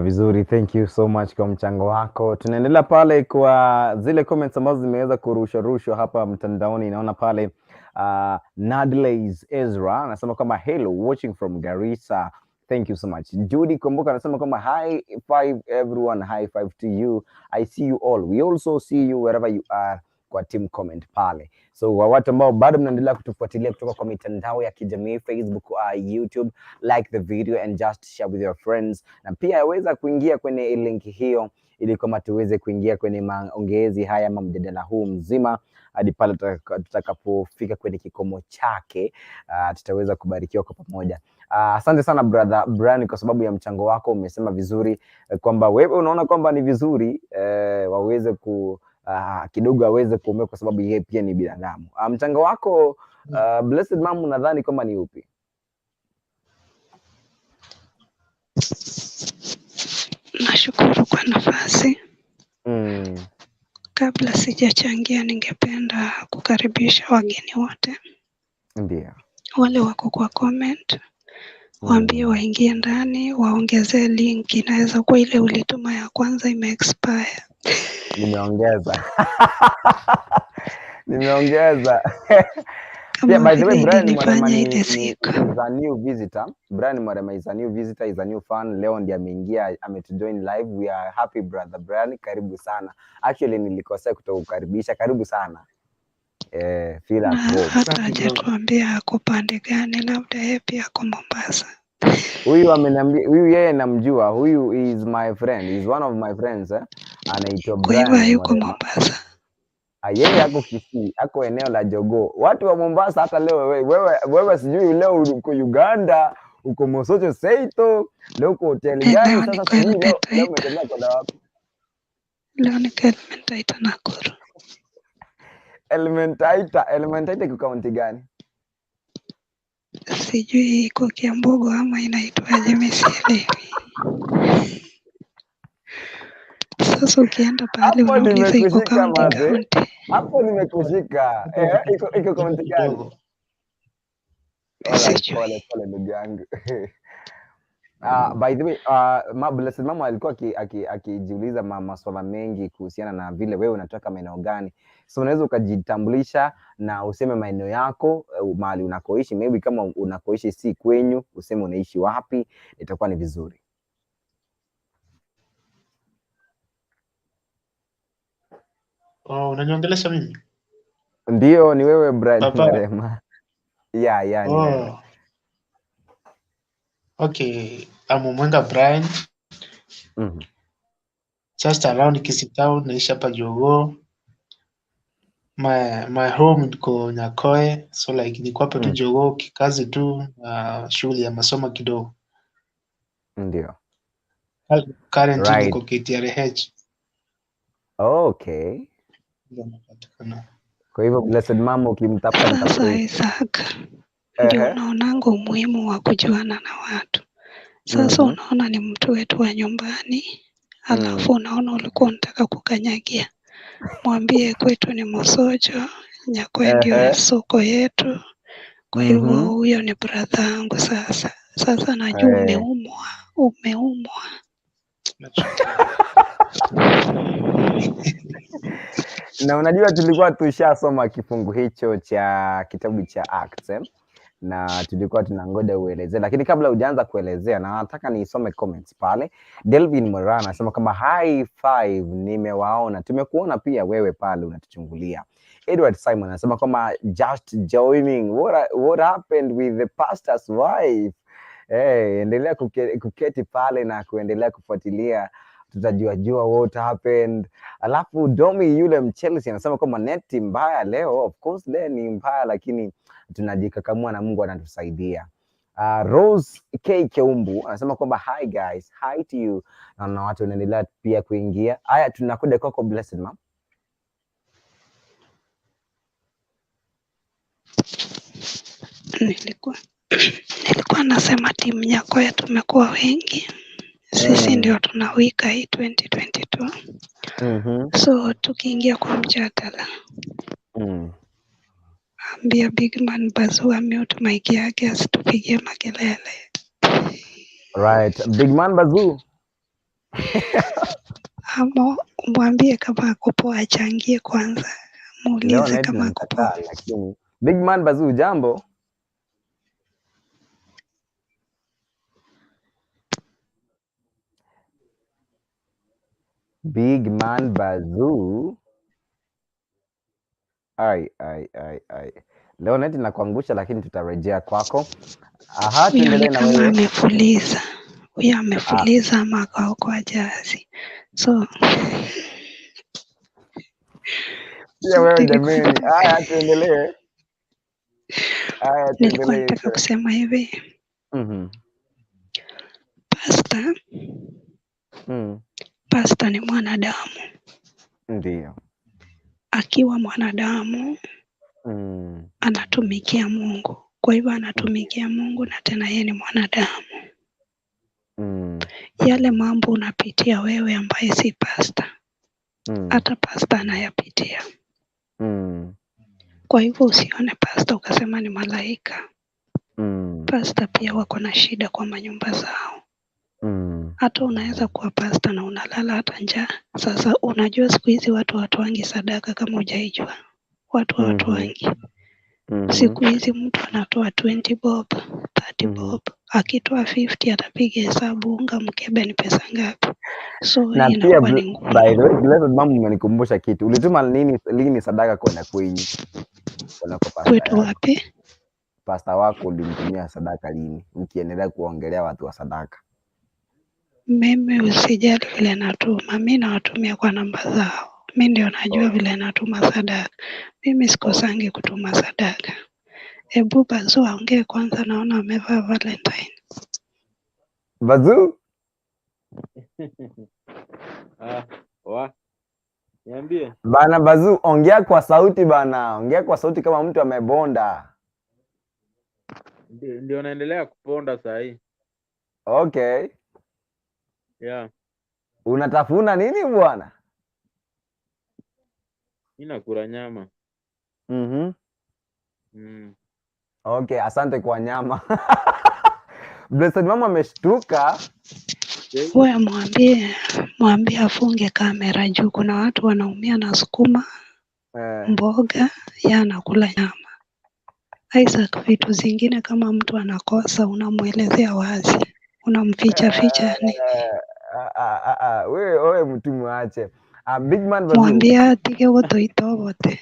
[SPEAKER 1] Vizuri, thank you so much kwa mchango wako. Tunaendelea pale kwa zile comments ambazo zimeweza kurushwa hapa mtandaoni. Naona pale Nadlays Ezra anasema kama hello, watching from Garissa. Thank you so much. Judy Kumbuka anasema kama high five everyone, high five to you. I see you all. We also see you wherever you are kwa team comment pale. So kwa watu ambao bado mnaendelea kutufuatilia kutoka kwa mitandao ya kijamii, Facebook, YouTube, like the video and just share with your friends. Na pia yaweza kuingia kwenye link hiyo ili kama tuweze kuingia kwenye maongezi haya ama mjadala huu mzima hadi pale tutakapofika kwenye kikomo chake, tutaweza kubarikiwa kwa pamoja. Asante sana brother Brian kwa sababu ya mchango wako. Umesema vizuri kwamba wewe unaona kwamba ni vizuri waweze kidogo aweze kuombewa kwa sababu yeye pia ni binadamu. Mchango wako Blessed Mom, nadhani kwamba ni upi?
[SPEAKER 2] Nashukuru kwa nafasi. Kabla sijachangia, ningependa kukaribisha wageni wote.
[SPEAKER 1] Ndio.
[SPEAKER 2] Wale wako kwa comment, waambie waingie ndani, waongezee link. Inaweza kuwa ile ulituma ya kwanza ime-expire.
[SPEAKER 1] Nimeongeza. Nimeongeza.
[SPEAKER 2] kama
[SPEAKER 1] Yeah, by the way,
[SPEAKER 2] vile
[SPEAKER 1] Brian Mwarema
[SPEAKER 2] ilinifanya
[SPEAKER 1] ni
[SPEAKER 2] ile siku.
[SPEAKER 1] is a new visitor. Brian Mwarema is a new visitor, is a new fan. Leo ndiye ameingia, ametujoin live. We are happy brother Brian, karibu sana. Actually nilikosea kutokukaribisha, karibu sana. Feel
[SPEAKER 2] Na
[SPEAKER 1] at home.
[SPEAKER 2] hata hajatuambia ako pande gani, labda yeye pia ako Mombasa.
[SPEAKER 1] Huyu ameniambia, huyu yeye namjua, huyu is my friend, is one of my friends anaitwa
[SPEAKER 2] Kwa hivyo
[SPEAKER 1] Brian
[SPEAKER 2] hayuko
[SPEAKER 1] Mwarema.
[SPEAKER 2] Mombasa.
[SPEAKER 1] Yeye ako Kisii, ako eneo la Jogoo. Watu wa Mombasa hata leo wewe sijui leo uko Uganda, uko Mosocho Seito, leo uko hoteli gani
[SPEAKER 2] Leo
[SPEAKER 1] sasa
[SPEAKER 2] niko
[SPEAKER 1] sijui leo
[SPEAKER 2] Elementaita.
[SPEAKER 1] umetembea kwenda wapi?
[SPEAKER 2] Leo niko Elementaita Nakuru.
[SPEAKER 1] Elementaita iko kaunti gani?
[SPEAKER 2] Sijui iko Kiambogo ama inaitwaje, mimi sielewi. Sasa ukienda pale
[SPEAKER 1] Hapo
[SPEAKER 2] unauliza iko
[SPEAKER 1] nimekushika
[SPEAKER 2] county.
[SPEAKER 1] Hapo nimekushika. Iko kaunti gani? Alright, pole ndugu yangu. By the way, Blessed Mama alikuwa akijiuliza maswala mengi kuhusiana na vile wewe unatoka maeneo gani. So unaweza ukajitambulisha na useme maeneo yako, mahali unakoishi, maybe kama unakoishi si kwenyu, useme unaishi wapi, itakuwa ni vizuri.
[SPEAKER 5] Unaniongelesha mimi?
[SPEAKER 1] Ndio, ni wewe Brian
[SPEAKER 5] Papa.
[SPEAKER 1] Mwarema. Yeah, ni wewe.
[SPEAKER 5] Okay, I'm Mwenga Brian. Just around Kisii Town, naishi hapa Jogoo. My home iko Nyakoe, so like niko hapa tu Jogoo, kikazi tu, shughuli ya masomo kidogo.
[SPEAKER 1] Ndio.
[SPEAKER 5] Currently niko KTRH.
[SPEAKER 1] Okay. Kwa hivyo Blessed Mama ukimtafuta
[SPEAKER 2] Sasa Isaac, ndio unaonanga umuhimu wa kujuana na watu. Sasa unaona ni mtu wetu wa nyumbani, alafu unaona ulikuwa unataka kukanyagia. Mwambie kwetu ni Mosojo, Nyakoe ndio soko yetu. Kwa hivyo huyo ni brother yangu sasa. Sasa najua umeumwa.
[SPEAKER 1] Na unajua tulikuwa tushasoma kifungu hicho cha kitabu cha Acts na tulikuwa tunangoja uelezee, lakini kabla hujaanza kuelezea na nataka nisome comments pale. Delvin Morana anasema kama high five, nimewaona, tumekuona pia wewe pale unatuchungulia. Edward Simon anasema kama just joining, what happened with the pastor's wife? Endelea kuketi pale na kuendelea kufuatilia, tutajua what happened. Alafu Domi yule Mchelsea anasema kama neti mbaya leo. Of course leo ni mbaya, lakini tunajikakamua na Mungu anatusaidia. Rose K Keumbu anasema kwamba hi guys, hi to you. Na watu wanaendelea pia kuingia. Haya, tunakuja kwako Blessed Mom.
[SPEAKER 2] Nilikuwa nasema timu yako ya tumekuwa wengi. Sisi ndio tunawika hii 2022. So tukiingia kwa mjadala. Ambia Big Man Bazua mute mic yake asitupigie makelele.
[SPEAKER 1] Right, Big Man Bazoo.
[SPEAKER 2] Ama mwambie kama ako poa achangie kwanza. Muulize kama ako poa.
[SPEAKER 1] Lakini Big Man Bazoo, jambo. Big Man Bazoo. Ai. Leo neti nakuangusha, lakini tutarejea kwako.
[SPEAKER 2] Tuendelee na wewe. Amefuliza. Huyo amefuliza ama akaokoa jahazi. So
[SPEAKER 1] ya wewe jameni. Haya, tuendelee.
[SPEAKER 2] Nilikuwa nataka kusema hivi. Pastor ni mwanadamu.
[SPEAKER 1] Ndio.
[SPEAKER 2] Akiwa mwanadamu anatumikia Mungu. Kwa hivyo anatumikia Mungu na tena yeye ni mwanadamu. Yale mambo unapitia wewe ambaye si pastor, hata pastor anayapitia. Kwa hivyo usione pastor ukasema ni malaika. Pastor pia wako na shida kwa manyumba zao. Hata unaweza kuwa pastor na unalala hata njaa. Sasa unajua siku hizi watu hawatoangi sadaka kama hujaijua. watu hawatoangi. Siku hizi mtu anatoa 20 bob, 30 bob. Akitoa 50 atapiga hesabu unga mkebe ni pesa ngapi. So
[SPEAKER 1] Na pia
[SPEAKER 2] inakuwa ni ngumu.
[SPEAKER 1] by the way, blessed mama umenikumbusha kitu. Ulituma lini sadaka kwenda kwenyu? Kwenda kwa pastor
[SPEAKER 2] Kwetu
[SPEAKER 1] yako.
[SPEAKER 2] wapi?
[SPEAKER 1] Pastor wako ulimtumia sadaka lini? Ukiendelea kuongelea watu wa sadaka.
[SPEAKER 2] Mimi usijali vile natuma. Mimi nawatumia kwa namba zao. Mimi ndio najua vile natuma sadaka. Mimi sikosangi kutuma sadaka. Ebu Bazu aongee kwanza, naona amevaa Valentine.
[SPEAKER 1] Bazu?
[SPEAKER 4] Niambie.
[SPEAKER 1] Bana Bazu, ongea kwa sauti bana. Ongea kwa sauti kama mtu amebonda.
[SPEAKER 4] Ndio naendelea kuponda saa hii.
[SPEAKER 1] Okay.
[SPEAKER 4] Yeah.
[SPEAKER 1] Unatafuna nini bwana?
[SPEAKER 4] Ninakula nyama.
[SPEAKER 1] Okay, asante kwa nyama. Blessed mama ameshtuka.
[SPEAKER 2] Wewe mwambie afunge kamera juu kuna watu wanaumia na sukuma mboga, yeye anakula nyama. Isaac, vitu zingine kama mtu anakosa unamuelezea wazi, unamficha nini?
[SPEAKER 1] Wewe mtu muache. Big man Bazu.
[SPEAKER 2] Mwambie atige wote wote.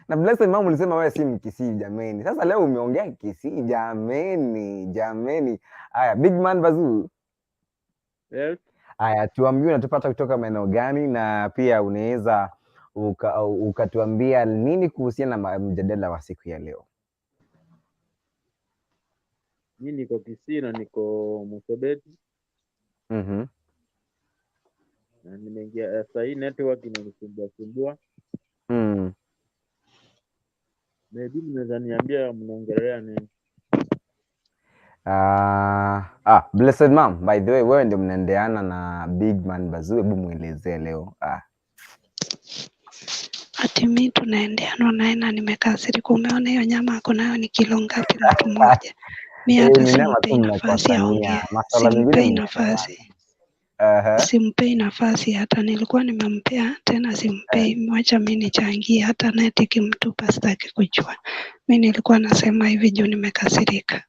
[SPEAKER 1] Na Blessed mama ulisema wewe si Mkisii jameni. Sasa leo umeongea Kisii jameni. Haya, Big man Bazu.
[SPEAKER 4] Yes.
[SPEAKER 1] Haya, tuambie unatupata kutoka maeneo gani, na pia unaweza ukatuambia nini kuhusiana na mjadala wa siku ya leo.
[SPEAKER 4] Mimi niko Kisii na niko Musebeti. Na nimeingia saa hii network inanisumbua. Maybe mnaweza niambia mnaongelea nini?
[SPEAKER 1] Blessed mom, by the way, wewe ndio mnaendeana na Big man Bazu, hebu muelezee leo.
[SPEAKER 2] Ati mimi tunaendeana naye na nimekasirika. Umeona hiyo nyama ako nayo ni kilo ngapi mtu mmoja? Mimi hata simpei nafasi aongee. Simpei nafasi hata nilikuwa nimempea tena simpei. Mwacha mimi nichangie hata neti kimtupa sitaki kujua. Mimi nilikuwa nasema hivi juu nimekasirika.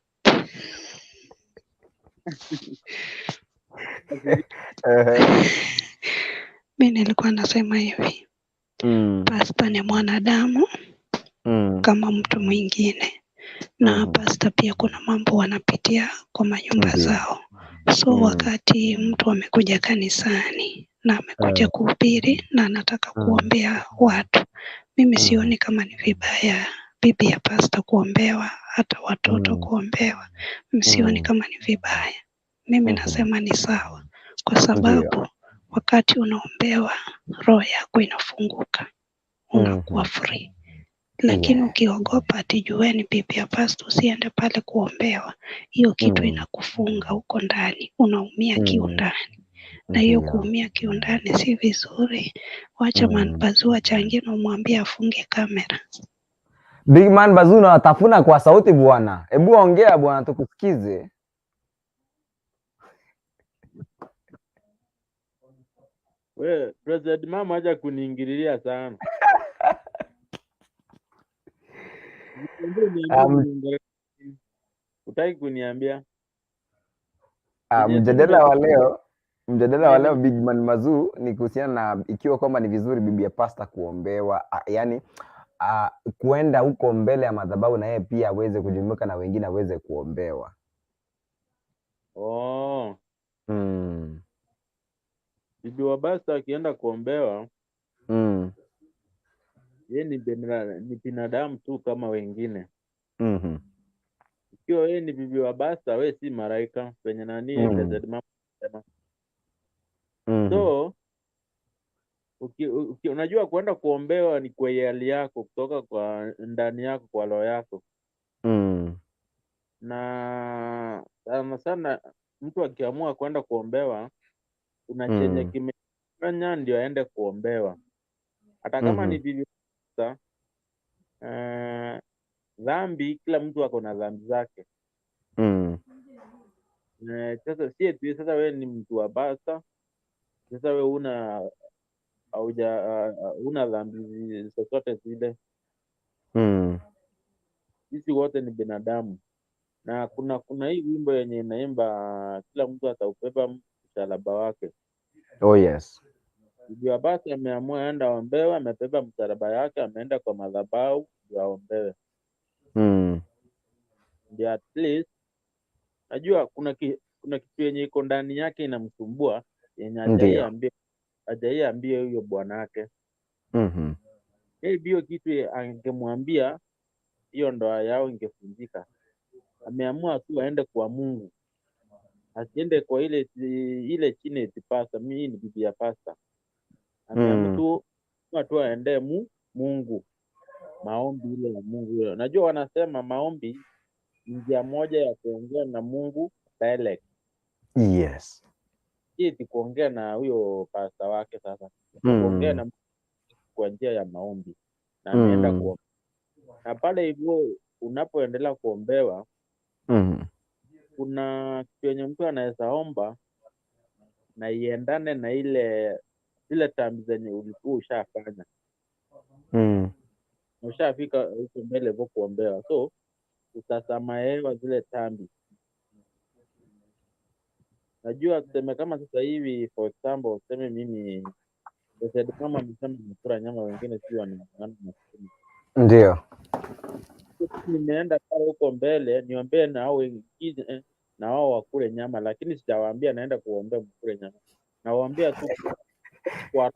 [SPEAKER 2] Mimi nilikuwa nasema hivi. Pastor ni mwanadamu kama mtu mwingine. Na pastor pia kuna mambo wanapitia kwa manyumba zao. So wakati mtu amekuja kanisani na amekuja kuhubiri na anataka kuombea watu, mimi sioni kama ni vibaya bibi ya pastor kuombewa, hata watoto kuombewa. Msioni kama ni vibaya. Mimi nasema ni sawa, kwa sababu wakati unaombewa roho yako inafunguka, unakuwa free. Lakini ukiogopa ati jueni bibi ya pastor usiende pale kuombewa, hiyo kitu inakufunga huko ndani, unaumia kiundani. Na hiyo kuumia kiundani si vizuri. Wacha man Bazu achangie na umwambie afunge kamera.
[SPEAKER 1] Big man Bazu, unatafuna kwa sauti bwana. Hebu ongea bwana tukusikize.
[SPEAKER 4] Wewe President mama acha kuniingililia sana. Utaki kuniambia?
[SPEAKER 1] Mjadala wa leo Big man Bazu ni kuhusiana na ikiwa kwamba ni vizuri bibi ya pastor kuombewa, yani kuenda huko mbele ya madhabahu na yeye pia aweze kujumuika na wengine aweze kuombewa.
[SPEAKER 4] Bibi wa pastor akienda kuombewa, yeye ni binadamu tu kama wengine. Ikiwa yeye ni bibi wa pastor, wewe si malaika penye nani President mama anasema. So unajua kuenda kuombewa ni kwa hali yako, kutoka kwa ndani yako, kwa roho yako. Na sana mtu akiamua kwenda kuombewa, kuna chenye kimefanya ndio aende kuombewa. Hata kama ni bibi pastor, dhambi, kila mtu ako na dhambi zake. Sasa wewe ni mtu wa pastor, sasa wewe una dhambi zozote zile. Sisi wote ni binadamu. Na kuna hii wimbo yenye inaimba kila mtu ataubeba msalaba wake.
[SPEAKER 1] Oh yes.
[SPEAKER 4] Ndio basi ameamua aenda aombewe, amebeba msalaba yake, ameenda kwa madhabahu ndio aombewe. Ndio at least najua kuna kitu yenye iko ndani yake inamsumbua yenye hajaiambia huyo bwana yake. Hiyo kitu angemwambia, hiyo ndoa yao ingevunjika. Ameamua tu aende kwa Mungu, asiende kwa ile chini pasta. Mimi ni bibi ya pasta. Ameamua tu aende Mungu, maombi ile ya Mungu. Najua wanasema maombi njia moja ya kuongea na Mungu direct.
[SPEAKER 1] Yes.
[SPEAKER 4] Hii ni kuongea na huyo pasta wake sasa. Kuongea na Mungu kwa njia ya maombi. Na ameenda kuomba. Na pale hivyo unapoendelea kuombewa, kuna kitu yenye mtu anaweza omba na iendane na ile tambi zenye ulikuwa ushafanya. Ushafika huko mbele hivyo kuombewa. So utasamehewa zile tambi. Najua tuseme kama sasa hivi for example, useme mimi kama msema nakula nyama, wengine sio wanaangana na sisi.
[SPEAKER 1] Ndio.
[SPEAKER 4] Nimeenda pale huko mbele niombee na hao wengine na wao wakule nyama, lakini sijawaambia naenda kuombea mkule nyama. Nawaambia tu kwa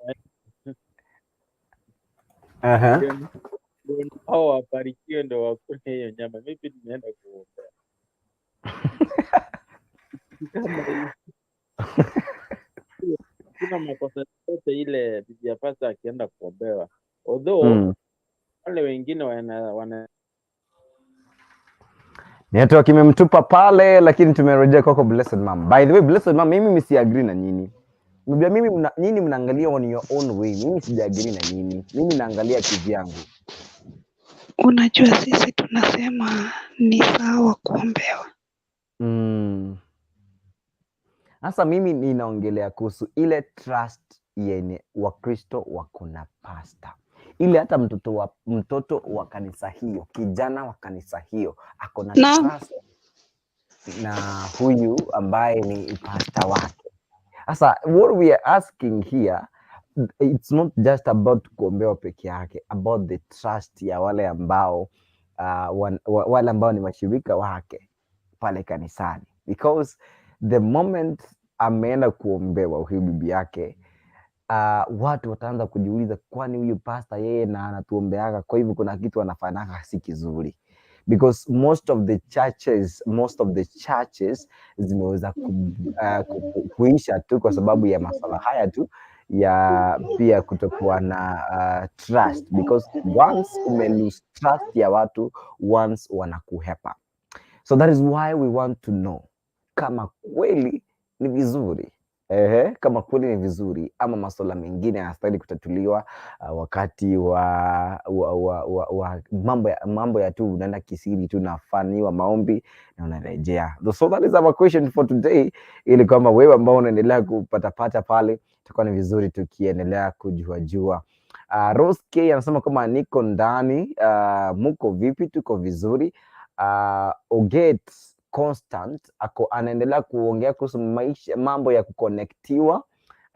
[SPEAKER 4] hao wabarikiwe ndio wakule hiyo nyama. Mimi nimeenda kuombea. Kuna makosa yote ile bibi ya pasta akienda kuombewa. Although wale wengine wana
[SPEAKER 1] network imemtupa pale, lakini tumerejea kwako Blessed Mom. By the way, Blessed Mom, mimi siagree na nyinyi. Nyinyi mnaangalia on your own way. Mimi sijagree na nyinyi. Mimi naangalia kivyangu.
[SPEAKER 2] Unajua sisi tunasema ni sawa kuombewa.
[SPEAKER 1] Sasa mimi ninaongelea kuhusu ile trust yenye Wakristo wako na pasta. Ile hata mtoto wa kanisa hiyo, kijana wa kanisa hiyo ako na trust na huyu ambaye ni pasta wake. Sasa what we are asking here, it's not just about kuombewa peke yake, about the trust ya wale ambao wale ambao ni washirika wake pale kanisani, because the moment ameenda kuombewa huyu bibi yake, watu wataanza kujiuliza, kwani huyu pasta yeye na anatuombeaga, kwa hivyo kuna kitu anafanyanga si kizuri, because most of the churches zimeweza kuisha tu kwa sababu ya masuala haya tu ya pia kutokuwa na trust, because once umelose trust ya watu, once wanakuhepa. So that is why we want to know kama kweli ni vizuri, kama kweli ni vizuri ama masuala mengine yanastahili kutatuliwa wakati wa mambo ya tu unaenda kisiri tu nafaniwa maombi na unarejea. So that is our question for today, ili kwamba wewe ambao unaendelea kupata pale, itakuwa ni vizuri tukiendelea kujua. Rose K anasema kama niko ndani, muko vipi? Tuko vizuri. Oget Constant anaendelea kuongea kuhusu mambo ya kukonektiwa.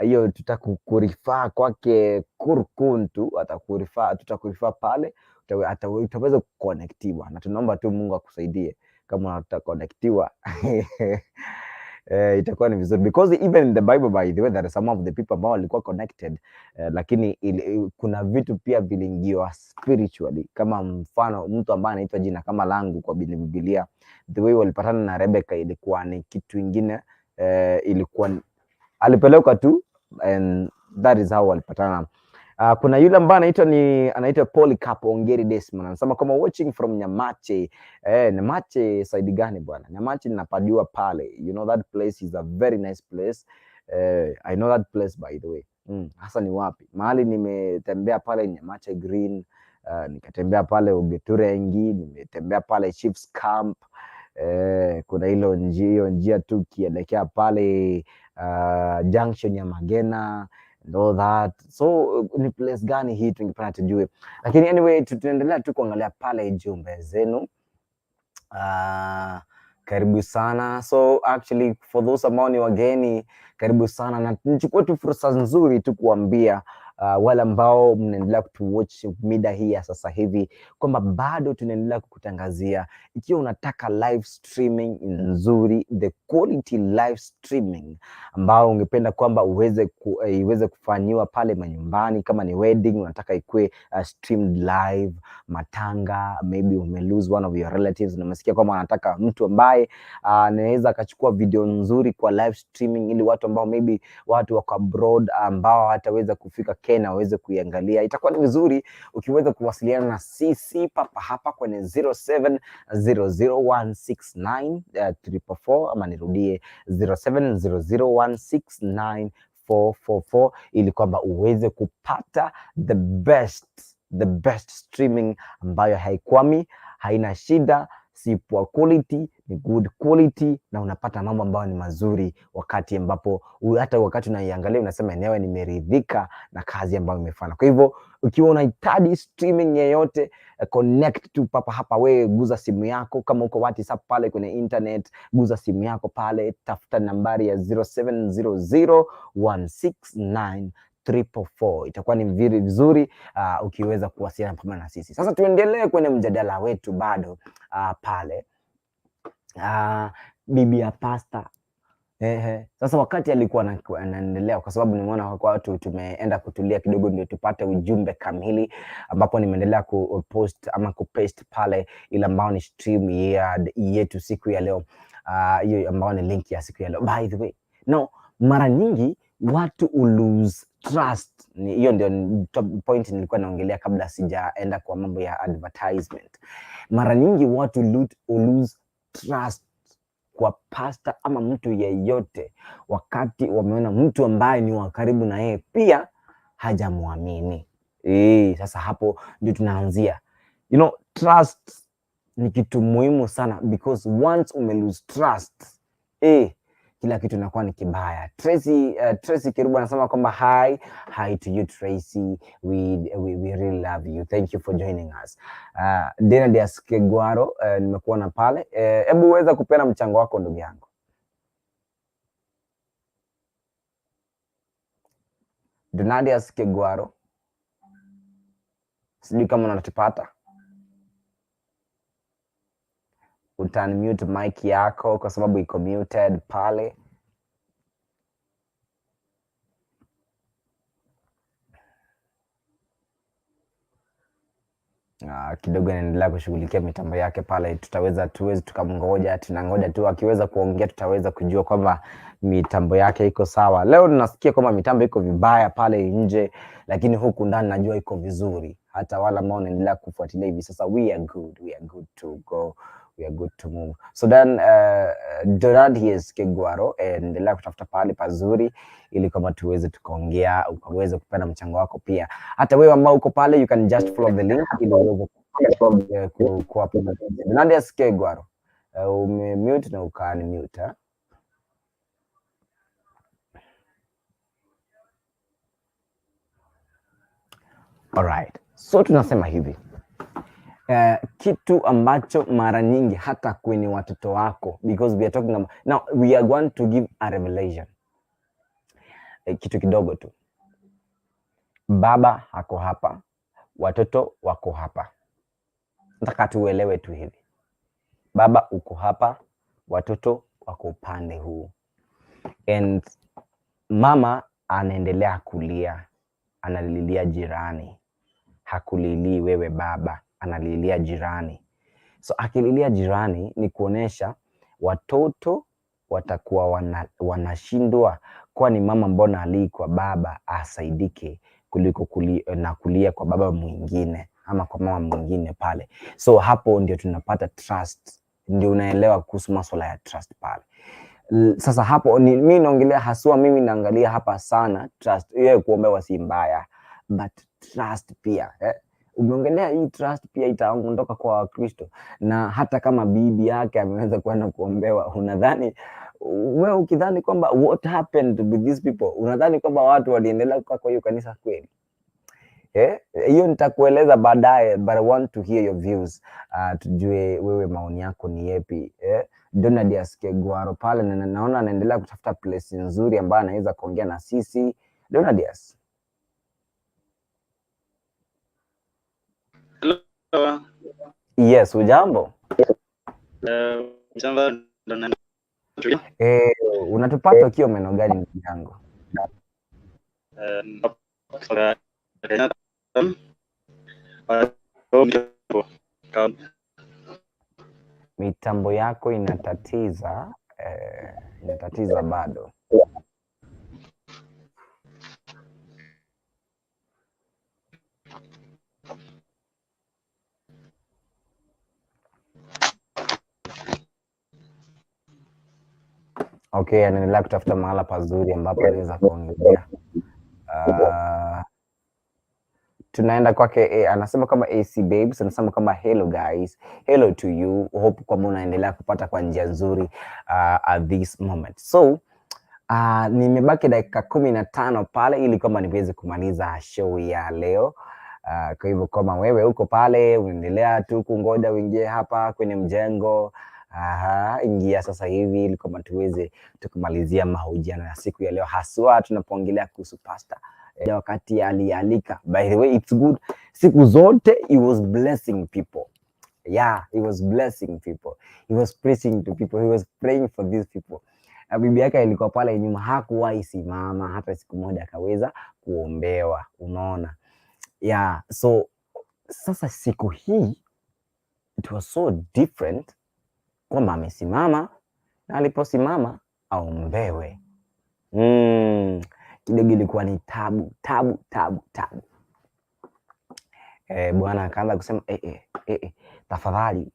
[SPEAKER 1] Hiyo tutakurifaa kwake Kurkuntu, tutakurifaa pale, utaweza kukonektiwa, na tunaomba tu Mungu akusaidie kama utakonektiwa. Itakuwa ni vizuri, because even in the Bible, by the way, there are some of the people ambao walikuwa connected, lakini kuna vitu pia vilingiwa spiritually, kama mfano mtu ambaye anaitwa jina kama langu kwa Biblia, the way walipatana na Rebecca ilikuwa ni kitu kingine, ilikuwa alipelekwa tu, and that is how walipatana. Kuna yule ambaye anaitwa Polycarp Ongeri Desmond anasema kama watching from Nyamache. Nyamache side gani bwana? Nyamache ninapajua pale. You know that place is a very nice place. I know that place by the way. Hasa ni wapi? Mahali nimetembea pale Nyamache Green, nikatembea pale Ugeturengi, nimetembea pale Chiefs Camp. Kuna hilo njia tu kielekea pale junction ya Magena. and all that. So ni place gani hii tungependa tujue, lakini anyway tunaendelea tu kuangalia pale jumbe zenu. Karibu sana. So actually for those ambao ni wageni, karibu sana, na nichukue tu fursa nzuri tu kuambia wale ambao mnaendelea kutuwatch mida hii ya sasa hivi kwamba bado tunaendelea kukutangazia, ikiwa unataka live streaming nzuri, the quality live streaming ambao ungependa kwamba iweze kufanyiwa pale manyumbani, kama ni wedding unataka ikue streamed live, matanga, maybe lose one of your relatives na umesikia kwamba anataka mtu ambaye anaweza akachukua video nzuri kwa live streaming, ili watu ambao maybe watu wako abroad ambao hataweza kufika Kenya waweze kuiangalia. Itakuwa ni vizuri ukiweza kuwasiliana na sisi papa hapa kwenye 0700169344 ama nirudie 0700169444 ili kwamba uweze kupata the best streaming ambayo haikwami, haina shida, si poor quality, ni good quality, na unapata mambo ambayo ni mazuri wakati ambapo hata wakati unaiangalia unasema enyewe nimeridhika na kazi ambayo imefanya. Kwa hivyo ukiwa unahitaji streaming yeyote, connect tu papa hapa. Wewe guza simu yako, kama uko WhatsApp pale kwenye internet, guza simu yako pale, tafuta nambari ya 0700169344. Itakuwa ni vizuri ukiweza kuwasiliana pamoja na sisi. Sasa tuendelee kwenye mjadala wetu bado pale bibi ya pasta. Sasa wakati alikuwa anaendelea, kwa sababu nimeona kwa watu tumeenda kutulia kidogo ndio tupate ujumbe kamili, ambapo nimeendelea kupost ama kupaste pale ile ambao ni stream yetu siku ya leo, hiyo ambao ni link ya siku ya leo. By the way, mara nyingi watu lose trust. Hiyo ndio top point nilikuwa naongelea kabla sijaenda kwa mambo ya advertisement. Mara nyingi watu lose trust kwa pasta ama mtu yeyote wakati wameona mtu ambaye ni wa karibu na yeye pia hajamuamini. Sasa hapo ndio tunaanzia. Trust ni kitu muhimu sana, because once lose trust, kila kitu inakuwa ni kibaya. Tracy Kirubu anasema kwamba hi to you Tracy, we really love you, thank you for joining us. Leonard Kegwaro, nimekuona pale, hebu uweza kupeana mchango wako ndugu yangu. Leonard Kegwaro, sijui kama unatupata. Utanmute mic yako kwa sababu iko muted pale. Kidogo anaendelea kushughulikia mitambo yake pale. Tuwezi tukamngoja, tunangoja tu akiweza kuongea tutaweza kujua kwamba mitambo yake iko sawa. Leo ninasikia kwamba mitambo iko vibaya pale nje, lakini huku ndani najua iko vizuri. Hata wala ambao wanaendelea kufuatilia hivi sasa, we are good to go, we are good to move. So then Dorad is Kegwaro, endelea kutafuta pale pazuri ili kama tuweze tukaongea, ukaweze kupenda mchango wako pia. Hata wewe ambao uko pale, you can just follow the link ili uweze kwa Dorad is Kegwaro. Umemute na ukanimute. Alright. So tunasema hivi. Kitu ambacho mara nyingi hata kwenye watoto wako, because we are talking about, now we are going to give a revelation. Kitu kidogo tu. Baba hako hapa, watoto wako hapa. Nataka tuelewe tu hivi. Baba uko hapa, watoto wako upande huu. And mama anaendelea kulia, analilia jirani. Hakulilii wewe baba, analilia jirani. So akililia jirani ni kuonesha watoto watakuwa wanashindwa, kwani mama mbona alii kwa baba asaidike kuliko kulia kwa baba mwingine ama kwa mama mwingine pale. So hapo ndio tunapata trust, ndio unaelewa kuhusu masuala ya trust pale. Sasa hapo mimi naongelea haswa, mimi naangalia hapa sana trust. Yeye kuombewa si mbaya, but trust pia Umeongelea hii trust pia itaondoka kwa Wakristo, na hata kama bibi yake ameweza kwenda kuombewa, unadhani wewe, ukidhani kwamba what happened with these people, unadhani kwamba watu waliendelea kukaa kwa hiyo kanisa kweli? Hiyo nitakueleza baadaye, but I want to hear your views. Tujue wewe maoni yako ni yepi. LENARD asikie Gwaro pale, na naona anaendelea kutafuta place nzuri ambayo anaweza kuongea na sisi. LENARD.
[SPEAKER 6] Hello.
[SPEAKER 1] Yes, ujambo? Unatupata ukiwa maeneo gani ndugu yangu? Mitambo yako inatatiza bado. Okay, anaendelea kutafuta mahala pazuri ambapo anaweza kuongea. Tunaenda kwake. Anasema kama AC Babes, anasema kama hello guys, hello to you, hope kwamba unaendelea kupata kwa njia nzuri at this moment. So nimebaki dakika 15 pale ili kama niweze kumaliza show ya leo. Kwa hivyo kama wewe uko pale unaendelea tu kungoja uingie hapa kwenye mjengo, ingia sasa hivi ili kama tuweze tukumalizia mahojiano ya siku ya leo, haswa tunapoongelea kuhusu pastor. Wakati alialika, by the way it's good, siku zote he was blessing people. Yeah, he was blessing people, he was preaching to people, he was praying for these people. Bibi yake alikuwa pale nyuma, hakuwahi simama hata siku moja akaweza kuombewa, unaona. Yeah, so sasa siku hii it was so different kwamba amesimama, na aliposimama aombewe. Kidogo ilikuwa ni tabu. Bwana akaanza kusema tafadhali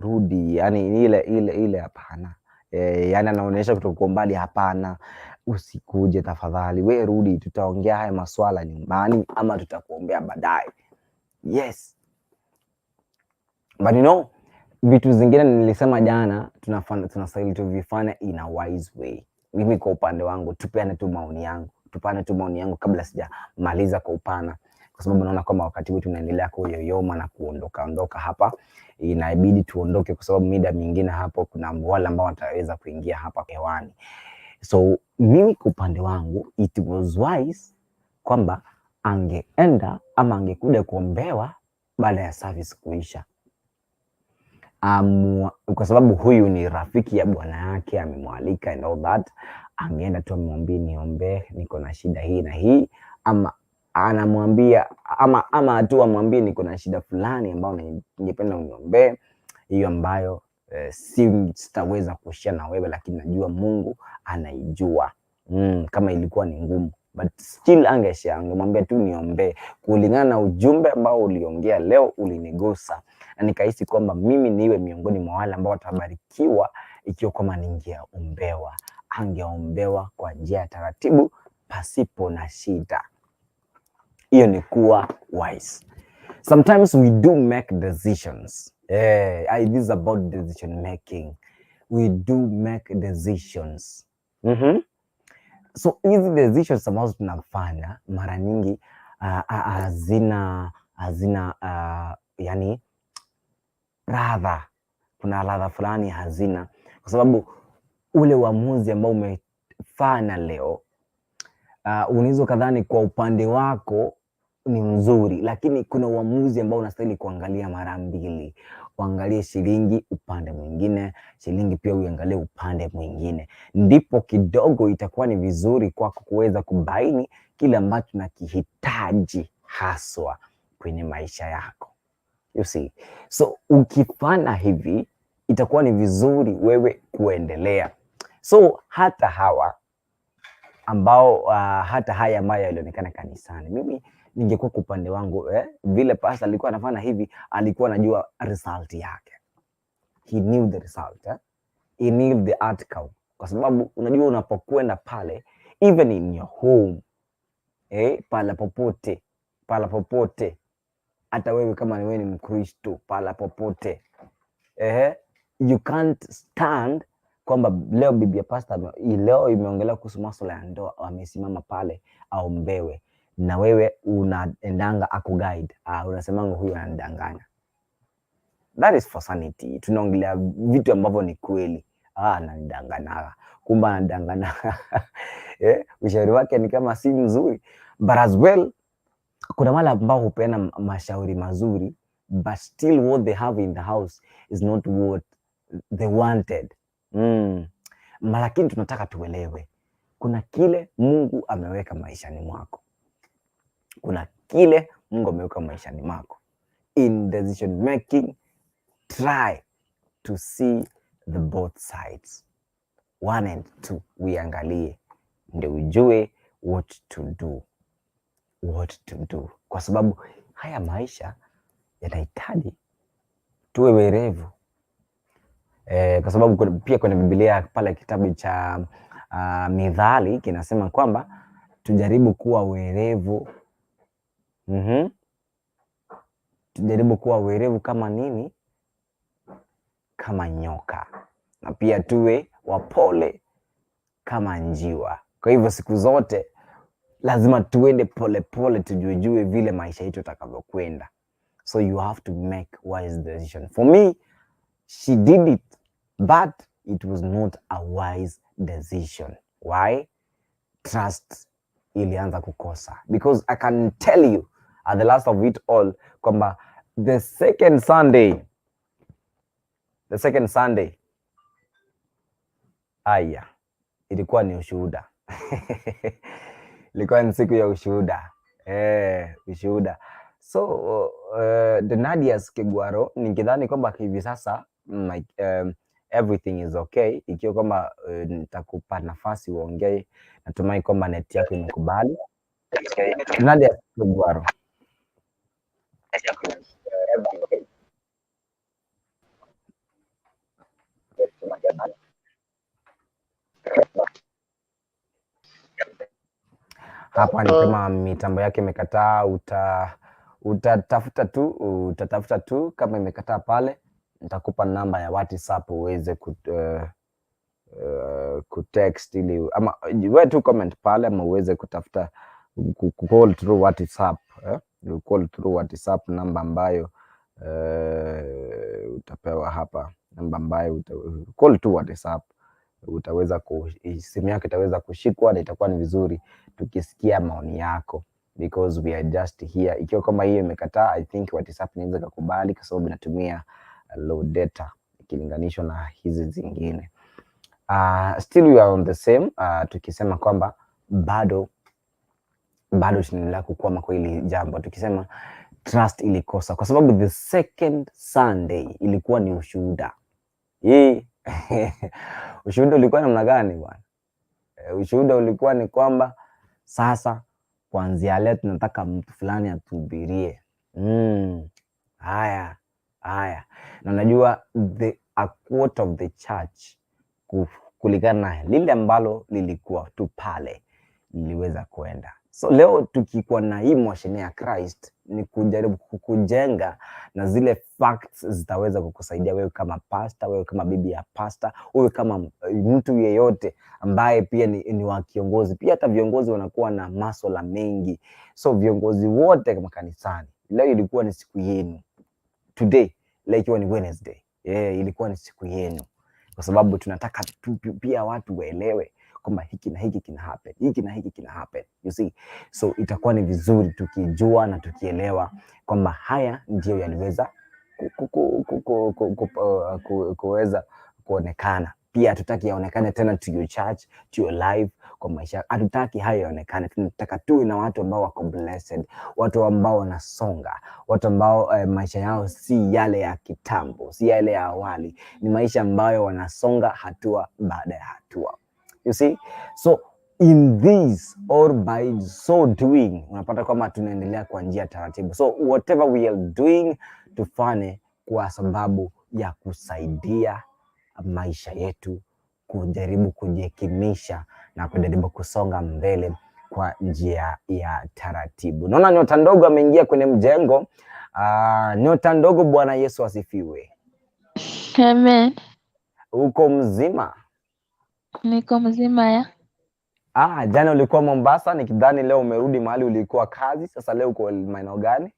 [SPEAKER 1] rudi, yani ile hapana. Yani anaonyesha kutoka mbali, hapana, usikuje tafadhali, we rudi, tutaongea haya maswala nyumbani ama tutakuombea baadaye. Yes, but you know, vitu zingine nilisema jana tunastahili tuvifanya in a wise way. Mimi kwa upande wangu tupane tu maoni yangu kabla sijamaliza kwa upana, kwa sababu naona kama wakati wetu tunaendelea kuyoyoma na kuondoka hapa, inabidi tuondoke kwa sababu mida mingine hapo kuna wale ambao wataweza kuingia hapa hewani. So mimi kwa upande wangu it was wise kwamba angeenda ama angekuja kuombewa baada ya service kuisha. Kwa sababu huyu ni rafiki ya bwana yake, amemwalika and all that, angeenda tu amwambie niombe, niko na shida hii na hii, ama anamwambia ama tu amwambie niko na shida fulani ambayo ningependa uniombe, hiyo ambayo sitaweza kushare na wewe, lakini najua Mungu anaijua. Kama ilikuwa ni ngumu, but still angemwambia tu niombe kulingana na ujumbe ambao uliongea leo, ulinigusa na nikahisi kwamba mimi niwe miongoni mwa wale ambao watabarikiwa ikiwa kama ningeombewa. Angeombewa kwa njia ya taratibu pasipo na shida. Hiyo ni kuwa wise. Sometimes we do make decisions. This is about decision making. We do make decisions. So hizi decisions ambazo tunafanya mara nyingi hazina yani ladha. Kuna ladha fulani hazina, kwa sababu ule uamuzi ambao umefanya leo unaweza kadhani kwa upande wako ni mzuri, lakini kuna uamuzi ambao unastahili kuangalia mara mbili. Uangalie shilingi upande mwingine, shilingi pia uangalie upande mwingine, ndipo kidogo itakuwa ni vizuri kwako kuweza kubaini kile ambacho nakihitaji haswa kwenye maisha yako. You see, so ukifanya hivi itakuwa ni vizuri wewe kuendelea. So hata hawa ambao hata haya ambayo yalionekana kanisani, mimi ningekuwa kwa upande wangu vile pastor alikuwa anafanya hivi, alikuwa anajua result yake. He knew the result, he knew the outcome, kwa sababu unajua unapokwenda pale, even in your home, pala popote hata wewe kama wewe ni Mkristo pala popote, you can't stand kwamba leo bibi ya pastor leo imeongelea kuhusu masuala ya ndoa, amesimama pale aombewe na wewe unaendanga akuguide, unasemanga huyu anadanganya. That is for sanity. Tunaongelea vitu ambavyo ni kweli. Anadanganya, kumbe anadanganya. Ushauri wake ni kama si mzuri, but as well kuna wale ambao hupeana mashauri mazuri, but still what they have in the house is not what they wanted. Lakini tunataka tuelewe, kuna kile Mungu ameweka maishani mwako, kuna kile Mungu ameweka maishani mwako. In decision making, try to see the both sides, 1 and 2. Uiangalie ndio ujue what to do, kwa sababu haya maisha yanahitaji tuwe werevu. Kwa sababu pia kwenye Biblia pale kitabu cha Mithali kinasema kwamba tujaribu kuwa werevu. Tujaribu kuwa werevu kama nini? Kama nyoka, na pia tuwe wapole kama njiwa. Kwa hivyo siku zote lazima tuende pole tujue vile maisha yetu yatakavyokwenda. So you have to make wise decision. For me, she did it, but it was not a wise decision. Why? Trust ilianza kukosa. Because I can tell you at the last of it all kwamba the second Sunday ilikuwa ni ushuhuda. Ilikuwa ni siku ya ushuhuda. Ushuhuda. So the Nadia's Kegwaro, nikidhani kwamba hivi sasa everything is okay. Ikiwa kwamba nitakupa nafasi uongee, natumai kwamba net yako imekubali. Nadia's Kegwaro. Hapa ni kama mitambo yake imekataa, utatafuta tu kama imekataa pale, nitakupa namba ya WhatsApp uweze kutext ili ama wewe tu comment pale, ama uweze kutafuta call through WhatsApp, call through WhatsApp namba ambayo utapewa hapa, namba ambayo call tu WhatsApp, utaweza simu yako itaweza kushikwa na itakuwa ni vizuri tukisikia maoni yako, because we are just here. Ikiwa kama hiyo imekataa, I think WhatsApp inaweza kukubali kwa sababu inatumia low data ikilinganishwa na hizi zingine. Still we are on the same, tukisema kwamba bado tunaendelea kukwama kwa hili jambo, tukisema trust ilikosa kwa sababu the second Sunday ilikuwa ni ushuhuda. Ushuhuda ulikuwa namna gani bwana? Ushuhuda ulikuwa ni kwamba sasa kuanzia leo tunataka mtu fulani atuhubirie. Haya. Na unajua a quote of the church kulingana na lile ambalo lilikuwa tu pale liliweza kuenda. So leo tukikuwa na hii motion ya Christ ni kujaribu kukujenga na zile facts zitaweza kukusaidia wewe kama pastor, wewe kama bibi ya pastor, wewe kama mtu yeyote ambaye pia ni wa kiongozi. Pia hata viongozi wanakuwa na masuala mengi. So viongozi wote kama kanisani, leo ilikuwa ni siku yenu. Today, leo ikiwa ni Wednesday, ilikuwa ni siku yenu. Kwa sababu tunataka pia watu waelewe kwamba hiki na hiki kina happen, hiki na hiki kina happen, you see. So itakuwa ni vizuri tukijua na tukielewa kwamba haya ndio yaliweza kuweza kuonekana. Pia hatutaki yaonekane tena to your church, to your life, kwa maisha. Hatutaki haya yaonekane. Tunataka tuwe na watu ambao wako blessed, watu ambao wanasonga, watu ambao maisha yao si yale ya kitambo, si yale ya awali. Ni maisha ambayo wanasonga hatua baada ya hatua. You see? So in this or by so doing, unapata kwamba tunaendelea kwa njia taratibu. So whatever we are doing, tufanye kwa sababu ya kusaidia maisha yetu, kujaribu kujikimisha na kujaribu kusonga mbele kwa njia ya taratibu. Naona nyota ndogo ameingia kwenye mjengo. Nyota ndogo, Bwana Yesu asifiwe.
[SPEAKER 6] Amen.
[SPEAKER 1] Uko mzima?
[SPEAKER 6] Niko mzima ya.
[SPEAKER 1] Jana ulikuwa Mombasa, nikidhani leo umerudi mahali ulikuwa kazi. Sasa leo uko maeneo gani?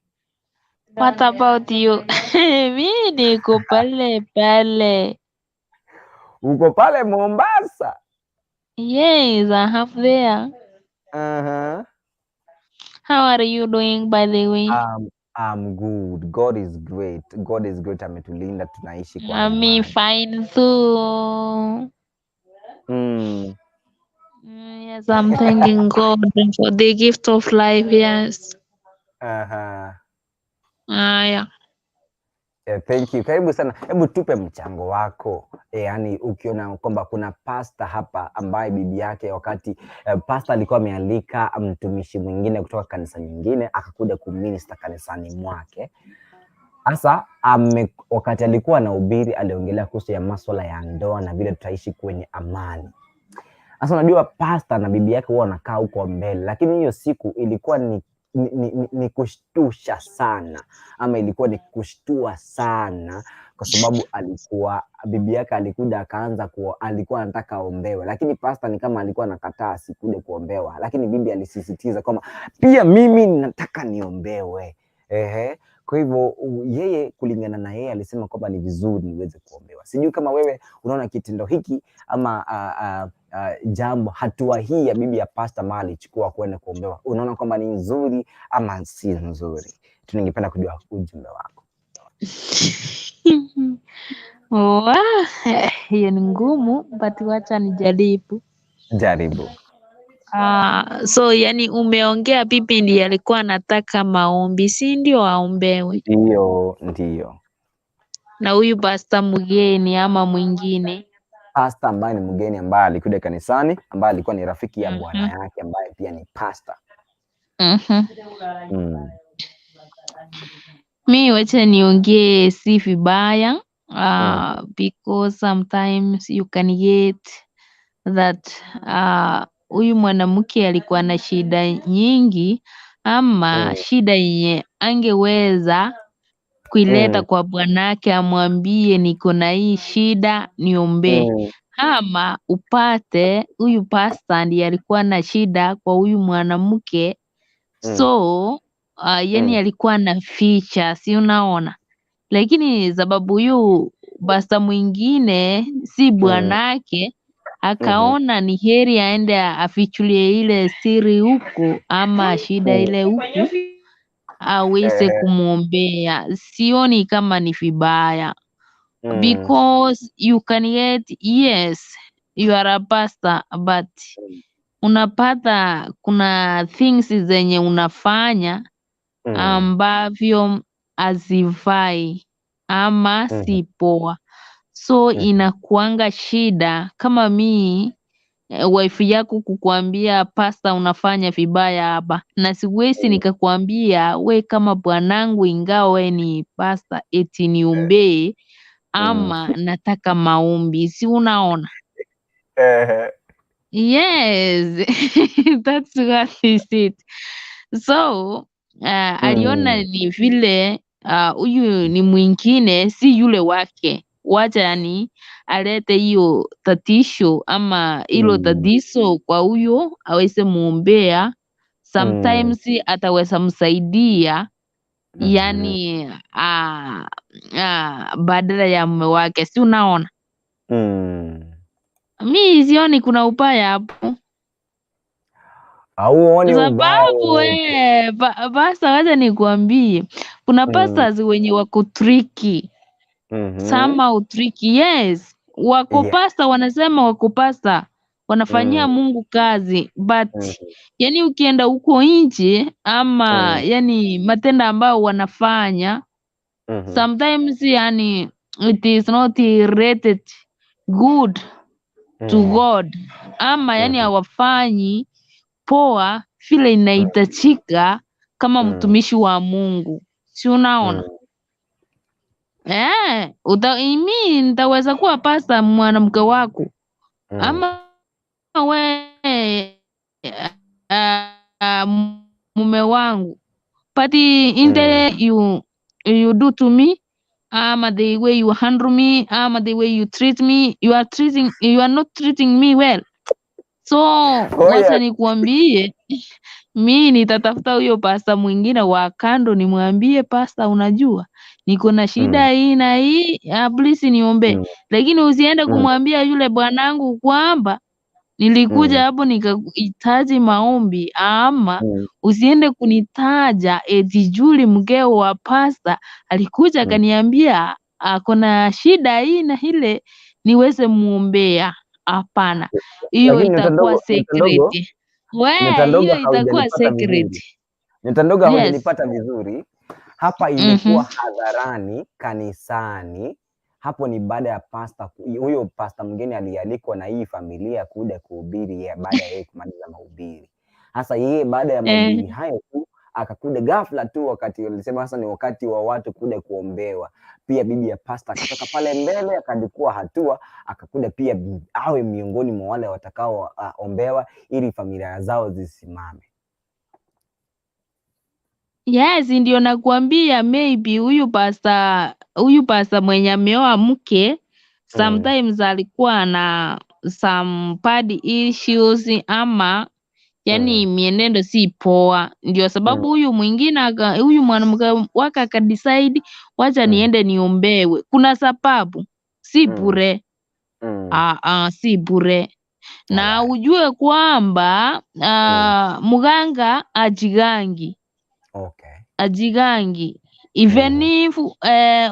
[SPEAKER 6] What about you? Mimi niko pale.
[SPEAKER 1] Uko pale Mombasa?
[SPEAKER 6] Yes, I have there. How are you doing, by the way?
[SPEAKER 1] I'm good. God is great. God is great. Ametulinda, tunaishi kwa
[SPEAKER 6] I'm fine too. Yes, I'm thanking God for the gift of life. Yes.
[SPEAKER 1] Yeah. Thank you. Karibu sana. Hebu tupe mchango wako. Yani ukiona kwamba kuna pasta hapa ambaye bibi yake wakati pasta alikuwa amealika mtumishi mwingine kutoka kanisa nyingine akakuja kuminister kanisani mwake. Sasa wakati alikuwa anahubiri aliongelea kuhusu ya masuala ya ndoa na vile tutaishi kwenye amani. Sasa unajua pasta na bibi yake huwa wanakaa huko mbele, lakini hiyo siku ilikuwa ni kushtusha sana, ama ilikuwa ni kushtua sana, kwa sababu bibi yake alikuja akaanza alikuwa anataka aombewe, lakini pasta ni kama alikuwa anakataa asikuje kuombewa, lakini bibi alisisitiza kwamba pia mimi nataka niombewe. Kwa hivyo yeye kulingana na yeye alisema kwamba ni vizuri niweze kuombewa. Sijui kama wewe unaona kitendo hiki ama jambo hatua hii ya bibi ya pasta mali chukua kwenda kuombewa, unaona kwamba ni nzuri ama si nzuri? Tuningependa kujua ujumbe wako.
[SPEAKER 6] Hiyo ni ngumu, but wacha nijaribu.
[SPEAKER 1] Jaribu.
[SPEAKER 6] So yani umeongea bibi ndiye alikuwa anataka maombi, si ndio aombewe?
[SPEAKER 1] Ndio.
[SPEAKER 6] Na huyu pasta mgeni ama mwingine?
[SPEAKER 1] Pasta ambaye ni mgeni ambaye alikuja kanisani, ambaye alikuwa ni rafiki ya bwana yake ambaye pia ni pasta.
[SPEAKER 6] Mi wacha niongee si vibaya, because sometimes you can get that huyu mwanamke alikuwa na shida nyingi, ama shida yenye angeweza kuileta kwa bwanake amwambie niko na hii shida niombe, ama upate huyu pasta ndiye alikuwa na shida kwa huyu mwanamke, so yani alikuwa na ficha, si unaona? Lakini sababu huyu pasta mwingine si bwanake, akaona ni heri aende afichulie ile siri huko ama shida ile huku aweze kumwombea. Sioni kama ni vibaya, because you can get, yes you are a pastor, but unapata kuna things zenye unafanya ambavyo hazifai ama si poa, so inakuanga shida. Kama wife yako kukuambia pasta unafanya vibaya hapa, na siwezi nikakwambia we kama bwanangu ingawa we ni pasta eti niombee ama nataka maombi, si unaona? Yes. That's what is it. So aliona ni vile huyu ni mwingine si yule wake, wacha yani alete hiyo tatisho ama hilo tatizo kwa huyo aweze muombea, sometimes ataweza msaidia yani badala ya mume wake, si unaona? Mi sioni kuna ubaya hapo, sababu pasta, wacha nikuambie, kuna pastors wenye wako tricky, somehow tricky. Yes, wako pasta wanasema wako pasta wanafanyia Mungu kazi, but yani ukienda huko nje ama yani matendo ambayo wanafanya sometimes yani it is not rated good to God, ama yani hawafanyi poa vile inahitajika kama mtumishi wa Mungu, si unaona? Mi nitaweza kuwa pasta mwanamke wako ama we mume wangu, but in the you do to me, ama the way you handle me, ama the way you treat me, you are not treating me well. So wacha nikuambie, mi nitatafuta huyo pasta mwingine wa kando, nimwambie pasta, unajua niko na shida hii na hii, please niombe. Lakini usiende kumwambia yule bwanangu kwamba nilikuja hapo nikahitaji maombi, ama usiende kunitaja eti Juli mkeo wa pasta alikuja akaniambia akona shida hii na ile niweze muombea. Hapana, hiyo itakuwa secret. Hiyo itakuwa secret.
[SPEAKER 1] Nyotandogo haujanipata vizuri. Hapa imekuwa hadharani kanisani. Hapo ni baada ya pasta, huyo pasta mwingine alialikwa na hii familia kuja kuhubiri baada ya yeye kumaliza mahubiri. Sasa yeye baada ya mahubiri hayo tu akakuja ghafla tu, wakati alisema sasa ni wakati wa watu kuja kuombewa. Pia bibi ya pasta akatoka pale mbele akachukua hatua, akakuja pia awe miongoni mwa wale watakao ombewa ili familia zao zisimame.
[SPEAKER 6] Yes, ndio nakuambia, maybe huyu pasta mwenye ameoa mke sometimes alikuwa na some bad issues, ama yani mienendo si poa, ndio sababu huyu mwingine huyu mwanamke wake akadecide wacha niende niombewe. Kuna sababu, si bure. Si bure. Na ujue kwamba mganga ajigangi. Ajigangi. Even if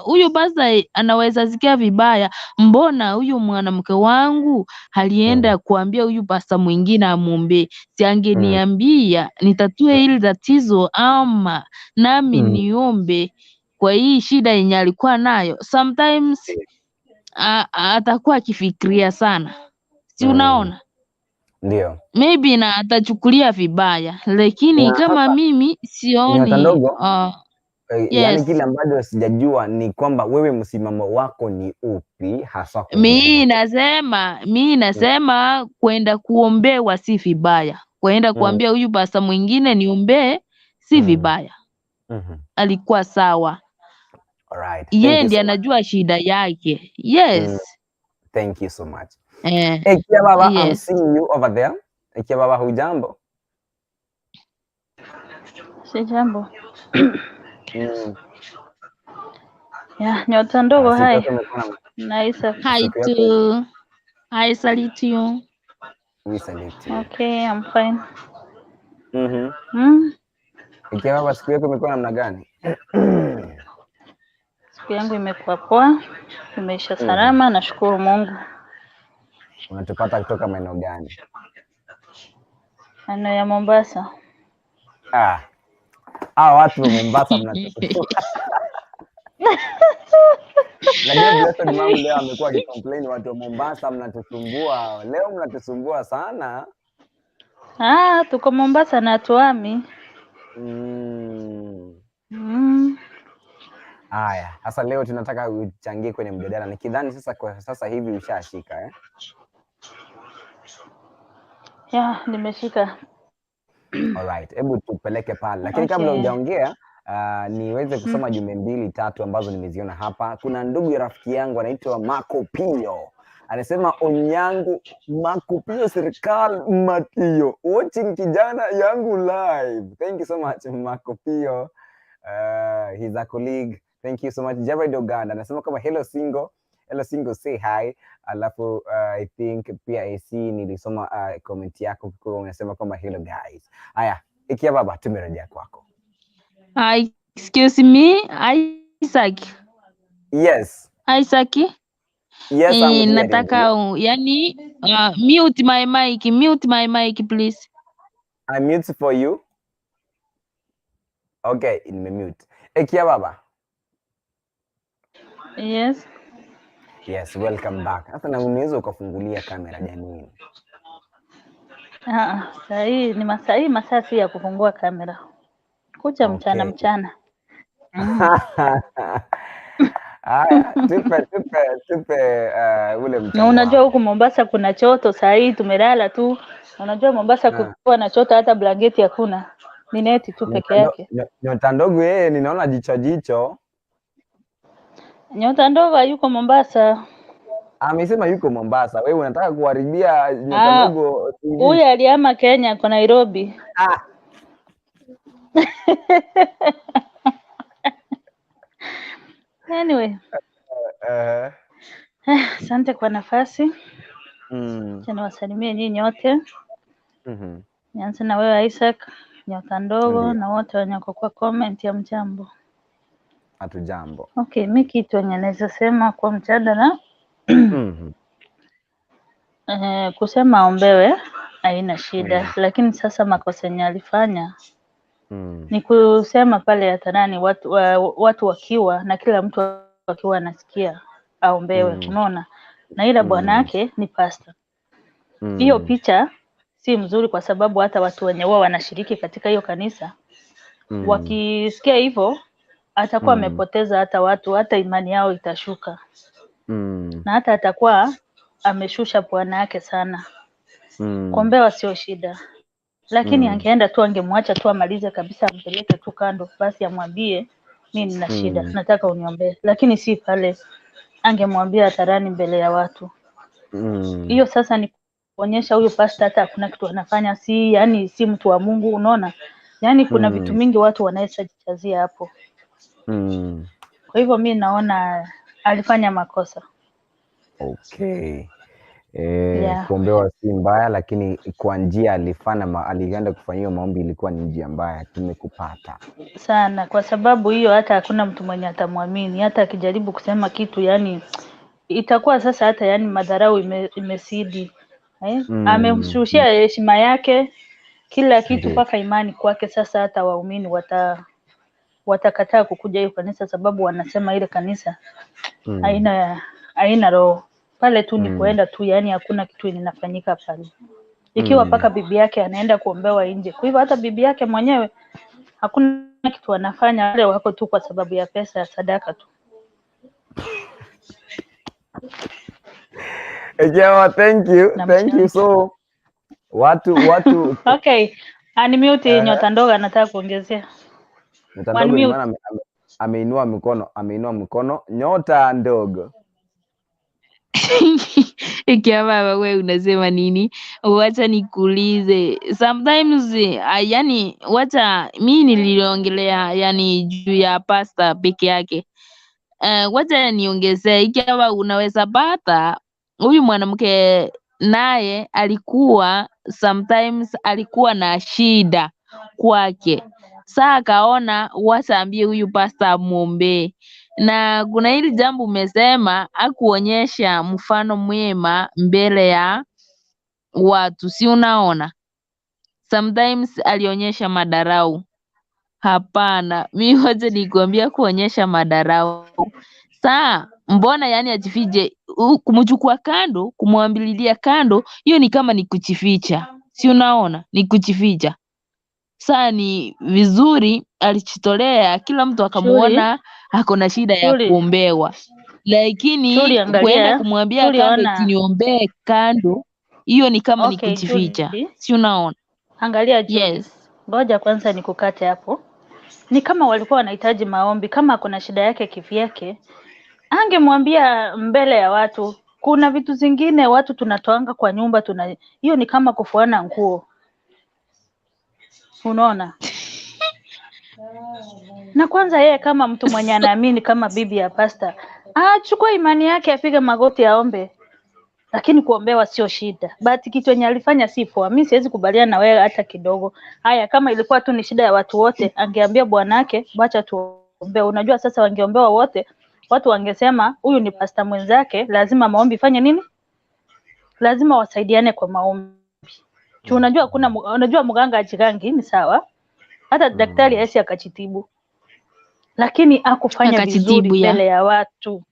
[SPEAKER 6] huyu pasta anaweza sikia vibaya, mbona huyu mwanamke wangu alienda kuambia huyu pasta mwingine amuombe, si angeniambia nitatue hili tatizo, ama nami niombe kwa hii shida yenye alikuwa nayo. Sometimes atakuwa akifikiria sana, si unaona?
[SPEAKER 1] Ndio.
[SPEAKER 6] Maybe na atachukulia vibaya, lakini kama mimi sioni.
[SPEAKER 1] Yani kile ambacho sijajua ni kwamba wewe msimamo wako ni upi hasa?
[SPEAKER 6] Mi nasema kwenda kuombewa si vibaya. Kwenda kuambia huyu pasta mwingine niombee si vibaya. Alikuwa sawa.
[SPEAKER 1] Alright.
[SPEAKER 6] Yeye ndiye anajua shida yake. Yes.
[SPEAKER 1] Thank you so much. Kizaazaa, I'm seeing you over there. Kizaazaa, hujambo?
[SPEAKER 7] Si jambo. Yeah, nyota ndogo, hai. Nice.
[SPEAKER 6] Hi to. I salute you.
[SPEAKER 1] We salute you.
[SPEAKER 7] Okay, I'm fine.
[SPEAKER 1] Kizaazaa, siku yako imekuwa namna gani?
[SPEAKER 7] Siku yangu imekuwa poa. Imeisha salama, nashukuru Mungu.
[SPEAKER 1] Unatupata kutoka maeneo gani?
[SPEAKER 7] Maeneo ya Mombasa.
[SPEAKER 1] Watu wa Mombasa mnatusumbua. Najua Blessed Mama leo amekuwa akicomplain watu wa Mombasa mnatusumbua. Leo mnatusumbua sana.
[SPEAKER 7] Tuko Mombasa na tuami.
[SPEAKER 1] Haya, sasa leo tunataka uchangie kwenye mjadala. Nikidhani sasa kwa sasa hivi ushashika
[SPEAKER 7] Yeah, nimeshika.
[SPEAKER 1] Alright, hebu tupeleke pale. Lakini kabla hujaongea niweze kusoma jumbe 2-3 ambazo nimeziona hapa. Kuna ndugu ya rafiki yangu anaitwa Marco Pio. Anasema Onyango Marco Pio serikali Matio. Watching kijana yangu live. Thank you so much Marco Pio. He's a colleague. Thank you so much. Jared Oganda anasema kama hello single say hi. Alafu I think pia AC nilisoma comment yako kwa unasema kama hello guys. Haya, Kizaazaa tumerejea kwako.
[SPEAKER 6] Excuse me, Isaac.
[SPEAKER 1] Yes.
[SPEAKER 6] Isaac.
[SPEAKER 1] Yes, I'm
[SPEAKER 6] nataka yani mute my mic please.
[SPEAKER 1] I mute for you. Okay, nimemute. Kizaazaa.
[SPEAKER 7] Yes.
[SPEAKER 1] Yes, welcome back. Sasa na unaweza ukafungulia kamera jamani.
[SPEAKER 7] Sahi ni masaa si ya kufungua kamera. Kucha mchana.
[SPEAKER 1] Tupe ule mchana.
[SPEAKER 7] Na unajua huku Mombasa kuna choto, sahi tumelala tu. Unajua Mombasa kukiwa na choto hata blanketi hakuna. Ni neti tu peke yake.
[SPEAKER 1] Nyota ndogo yeye ninaona jicho.
[SPEAKER 7] Nyota ndogo yuko Mombasa.
[SPEAKER 1] Amesema yuko Mombasa. Wewe unataka kuharibia nyota ndogo TV?
[SPEAKER 7] Huyu alihama Kenya kwa Nairobi. Anyway. Asante kwa nafasi. Tena wasalimie nyinyi nyote. Nianze na wewe Isaac, nyota ndogo na wote wenye kwa comment ya mjambo.
[SPEAKER 1] Hatujambo.
[SPEAKER 7] Okay, mimi kitu yenye naweza sema kwa mjadala kusema aombewe haina shida, lakini sasa makosa yenye alifanya ni kusema pale hadharani watu wakiwa na kila mtu akiwa anasikia aombewe, unaona? Na ila bwana yake ni pastor. Hiyo picha si mzuri kwa sababu hata watu wenye wao wanashiriki katika hiyo kanisa wakisikia hivyo atakuwa amepoteza hata watu, hata imani yao itashuka. Na hata atakuwa ameshusha bwana yake sana. Kuombewa sio shida. Lakini angeenda tu, angemwacha tu amalize kabisa, ampeleke tu kando, basi amwambie mimi nina shida, nataka uniombee. Lakini si pale angemwambia hadharani mbele ya watu. Hiyo sasa ni kuonyesha huyu pastor hata hakuna kitu anafanya, si mtu wa Mungu, unaona? Yaani kuna vitu mingi watu wanaweza jichazia hapo. Kwa hivyo mimi naona alifanya makosa.
[SPEAKER 1] Okay. Kuombewa si mbaya, lakini kwa njia alienda kufanyia maombi ilikuwa ni njia mbaya. Tumekupata
[SPEAKER 7] sana, kwa sababu hiyo hata hakuna mtu mwenye atamwamini. Hata akijaribu kusema kitu, yani itakuwa sasa hata yani madharau imesidi. Amemshushia heshima yake, kila kitu, mpaka imani kwake. Sasa hata waumini watakataa kukuja hiyo kanisa sababu wanasema ile kanisa haina roho. Pale tu ni kuenda tu, yani hakuna kitu inafanyika pale. Ikiwa paka bibi yake anaenda kuombewa nje. Kwa hivyo hata bibi yake mwenyewe hakuna kitu anafanya, wale wako tu kwa sababu ya pesa ya sadaka tu.
[SPEAKER 1] Yeah, thank you. So watu
[SPEAKER 7] okay, unmute nyota ndogo, anataka kuongezea.
[SPEAKER 1] Nyota ndogo ameinua mkono. Nyota ndogo.
[SPEAKER 6] Ikiwa wewe unasema nini? Wacha nikuulize. Sometimes yani wacha mimi niliongelea yani juu ya pasta peke yake. Wacha niongezee, ikiwa unaweza pata huyu mwanamke naye alikuwa sometimes alikuwa na shida kwake. Saa akaona wasaambie huyu pasta muombe. Na kuna hili jambo umesema hakuonyesha mfano mwema mbele ya watu, si unaona? Sometimes alionyesha madarau. Hapana, mimi wacha nikwambia kuonyesha madarau. Saa mbona yani ajifije kumchukua kando, kumwambililia kando, hiyo ni kama ni kuchificha. Si unaona? Ni kuchificha. Saa ni vizuri alichitolea, kila mtu akamuona ako na shida ya kuombewa. Lakini kwenda kumwambia kando kiniombee kando, hiyo ni kama ni kuchificha. Si unaona?
[SPEAKER 7] Angalia Julie. Ngoja kwanza nikukate hapo. Ni kama walikuwa wanahitaji maombi, kama kuna shida yake kivyake, angemwambia mbele ya watu. Kuna vitu zingine watu tunatoanga kwa nyumba, hiyo ni kama kufuana nguo. Unaona? Na kwanza yeye kama mtu mwenye anaamini kama bibi ya pastor, chukua imani yake, apige magoti aombe. Lakini kuombewa sio shida. But kitu yenye alifanya si poa. Mimi siwezi kubaliana na wewe hata kidogo. Haya, kama ilikuwa tu ni shida ya watu wote, angeambia bwanake, acha tuombe. Unajua sasa wangeombewa wote, watu wangesema huyu ni pastor mwenzake, lazima maombi fanye nini? Lazima wasaidiane kwa maombi. Unajua mganga ajigangi ni sawa. Hata daktari hasi akachitibu. Lakini akufanya vizuri mbele ya watu.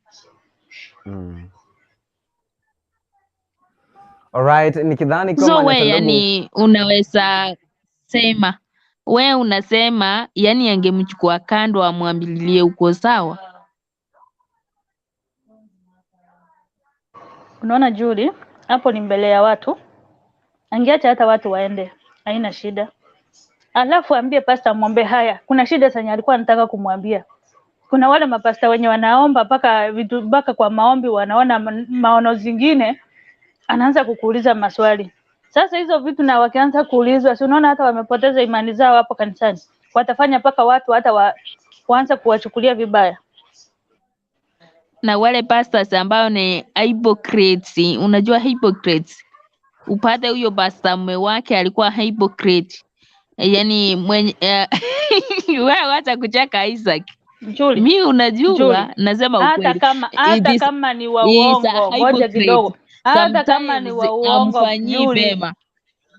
[SPEAKER 1] Alright, nikidhani kama
[SPEAKER 6] wewe yani unaweza sema, wewe unasema yani angemchukua kando amwambililie uko sawa.
[SPEAKER 7] Unaona Julie, hapo ni mbele ya watu. Angeacha hata watu waende, haina shida. Alafu ambie pastor muombe. Haya, kuna shida sana alikuwa anataka kumwambia. kuna wale mapasta wenye wanaomba mpaka kwa maombi wanaona maono zingine, anaanza kukuuliza maswali. Sasa hizo vitu na wakianza kuulizwa, si unaona hata wamepoteza imani zao hapo kanisani. Watafanya mpaka watu hata kuanza kuwachukulia vibaya.
[SPEAKER 6] Na wale pastors ambao ni hypocrites, unajua hypocrites, upate huyo pastor mume wake alikuwa hypocrite, yani mwenye wewe wacha kucheka Isaac. Mimi unajua nasema ukweli,
[SPEAKER 7] hata kama ni wa uongo, ngoja kidogo, hata kama ni wa uongo
[SPEAKER 6] vema.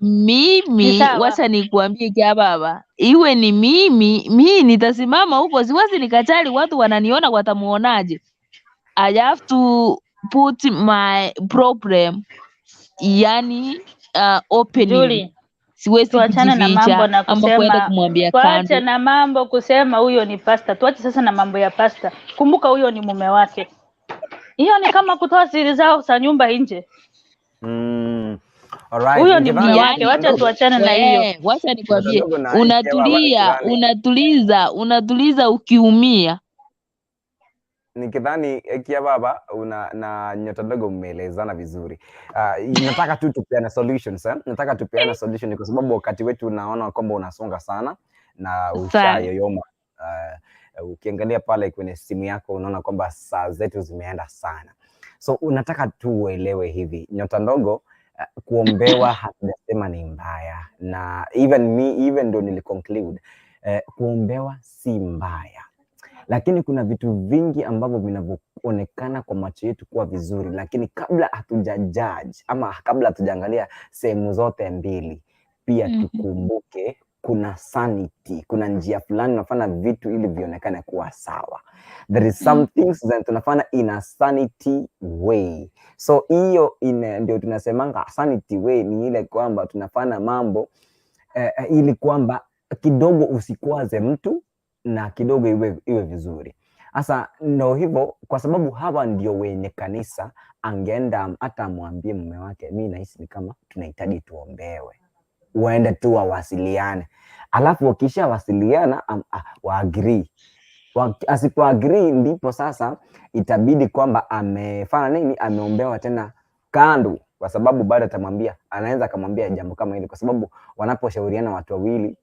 [SPEAKER 6] Mimi wacha nikuambie kia baba, iwe ni mimi nitasimama huko, siwezi nikatali watu wananiona watamuonaje. I have to put my problem yani openly. Siwezi
[SPEAKER 7] tuachane na mambo na kusema
[SPEAKER 6] kumwambia
[SPEAKER 7] tuache na mambo kusema huyo ni pastor. Tuache sasa na mambo ya pastor. Kumbuka huyo ni mume wake. Hiyo ni kama kutoa siri zao za nyumba nje.
[SPEAKER 1] Alright.
[SPEAKER 7] Huyo ni mume wake. Wacha tuachane na hiyo.
[SPEAKER 6] Wacha nikwambie, unatuliza ukiumia.
[SPEAKER 1] Nikidhani kia baba na nyota ndogo mmeelezana vizuri. Nataka tu tupeane solutions, nataka tupeane solution kwa sababu wakati wetu unaona kwamba unasonga sana na ushayoyoma. Ukiangalia pale kwenye simu yako unaona kwamba saa zetu zimeenda sana. So unataka tu uelewe hivi, nyota ndogo, kuombewa hatujasema ni mbaya, na even ndo niliconclude kuombewa si mbaya. Lakini kuna vitu vingi ambavyo vinavyoonekana kwa macho yetu kuwa vizuri, lakini kabla hatujajudge ama kabla hatujaangalia sehemu zote mbili, pia tukumbuke kuna sanity, kuna njia fulani unafanya vitu ili vionekane kuwa sawa. There is some things that tunafanya in a sanity way. So hiyo ndio tunasemanga sanity way, ni ile kwamba tunafanya mambo ili kwamba kidogo usikwaze mtu na kidogo iwe vizuri. Sasa ndio hivyo, kwa sababu hawa ndio wenye kanisa, angeenda hata amwambie mume wake, mimi nahisi ni kama tunahitaji tuombewe, waende tu wawasiliane, alafu wakisha wasiliana waagree. Asipo agree ndipo sasa itabidi kwamba amefanya nini, ameombewa tena kando, kwa sababu bado atamwambia, anaweza akamwambia jambo kama hili, kwa sababu wanaposhauriana watu wawili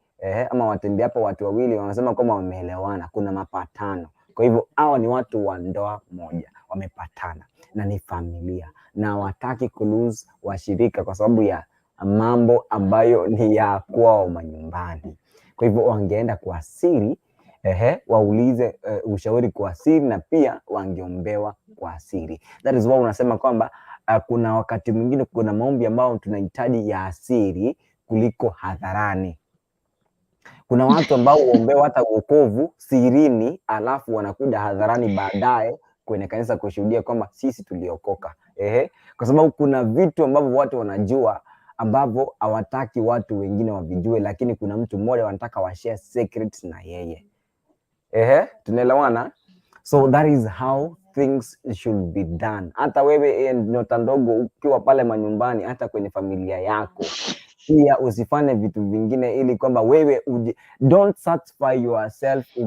[SPEAKER 1] ama watembea hapo watu wawili wanasema kwamba wameelewana, kuna mapatano. Kwa hivyo hao ni watu wa ndoa moja, wamepatana na ni familia, na hawataki kulose washirika kwa sababu ya mambo ambayo ni ya kwao manyumbani. Kwa hivyo wangeenda kwa siri, waulize ushauri kwa siri, na pia wangeombewa kwa siri. That is why unasema kwamba kuna wakati mwingine kuna maombi ambao tunahitaji ya asiri kuliko hadharani. Kuna watu ambao huombewa hata wokovu sirini, alafu wanakuja hadharani baadaye kwenye kanisa kushuhudia kwamba sisi tuliokoka. Kwa sababu kuna vitu ambavyo watu wanajua ambavyo hawataki watu wengine wavijue, lakini kuna mtu mmoja wanataka washare secrets na yeye. Tunaelewana? So that is how things should be done. Hata wewe nyota ndogo ukiwa pale manyumbani, hata kwenye familia yako pia usifanye vitu vingine ili kwamba wewe don't satisfy yourself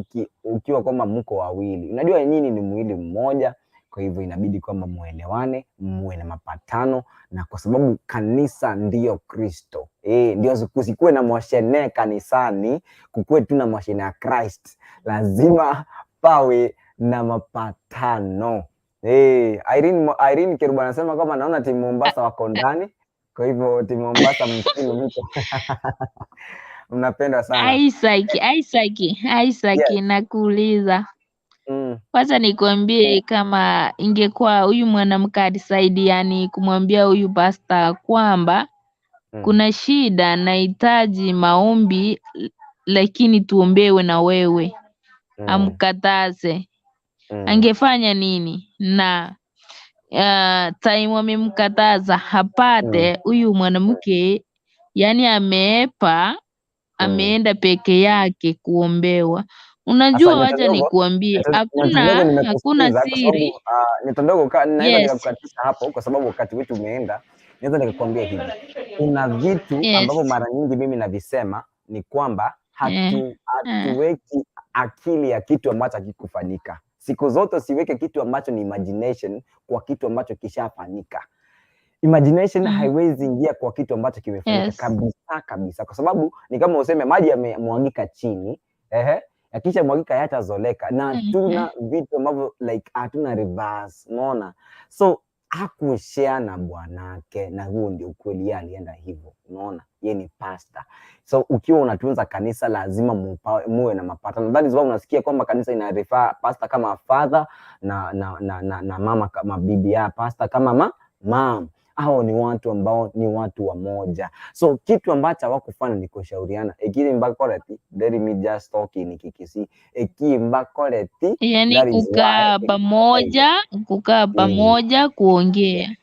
[SPEAKER 1] ukiwa kwamba mko wawili. Unajua nini ni mwili mmoja, kwa hivyo inabidi kwamba muelewane, muwe na mapatano, na kwa sababu kanisa ndiyo Kristo. Ndio kusikue na mwashene kanisani, kukue tu na mwashene ya Christ. Lazima pawe na mapatano. Irene Keruba anasema kama naona timu Mombasa wako ndani. Kwa hivyo timu Mombasa mko mnapenda sana.
[SPEAKER 6] Isaac, nakuuliza. Kwanza nikwambie, kama ingekuwa huyu mwanamke Asaidie, yani kumwambia huyu pastor kwamba kuna shida, nahitaji maombi lakini tuombewe na wewe, amkataze, angefanya nini? Na time wamemkataza hapate huyu mwanamke, yani ameenda peke yake kuombewa. Unajua, wacha nikuambie, hakuna siri.
[SPEAKER 1] Nitondoko naweza nikakukatisha hapo kwa sababu wakati wetu umeenda. Naweza nikakwambia hivi, kuna vitu ambavyo mara nyingi mimi navisema ni kwamba hatuweki akili ya kitu ambacho hakikufanyika. Siku zote usiweke kitu ambacho ni imagination kwa kitu ambacho kishafanyika. Imagination haiwezi ingia kwa kitu ambacho kimefanyika kabisa, kwa sababu ni kama useme maji yamemwagika chini, yakisha mwagika yatazoleka, na tuna vitu ambavyo like hatuna reverse, unaona? So hakushare na bwanake, na huo ndio ukweli, yeye alienda hivyo, unaona? Yeye ni pastor. So ukiwa unatunza kanisa lazima muwe na mapatano. That is why unasikia kwamba kanisa ina refer pastor kama father na mama kama bibi, ya pastor kama mom. Hao ni watu ambao ni watu wa moja. So kitu ambacho hawakufanya ni kushauriana. Ekiri mbakoreti, let me just talk in Kikisi. Ekiri mbakoreti,
[SPEAKER 6] yani kukaa pamoja kuongea.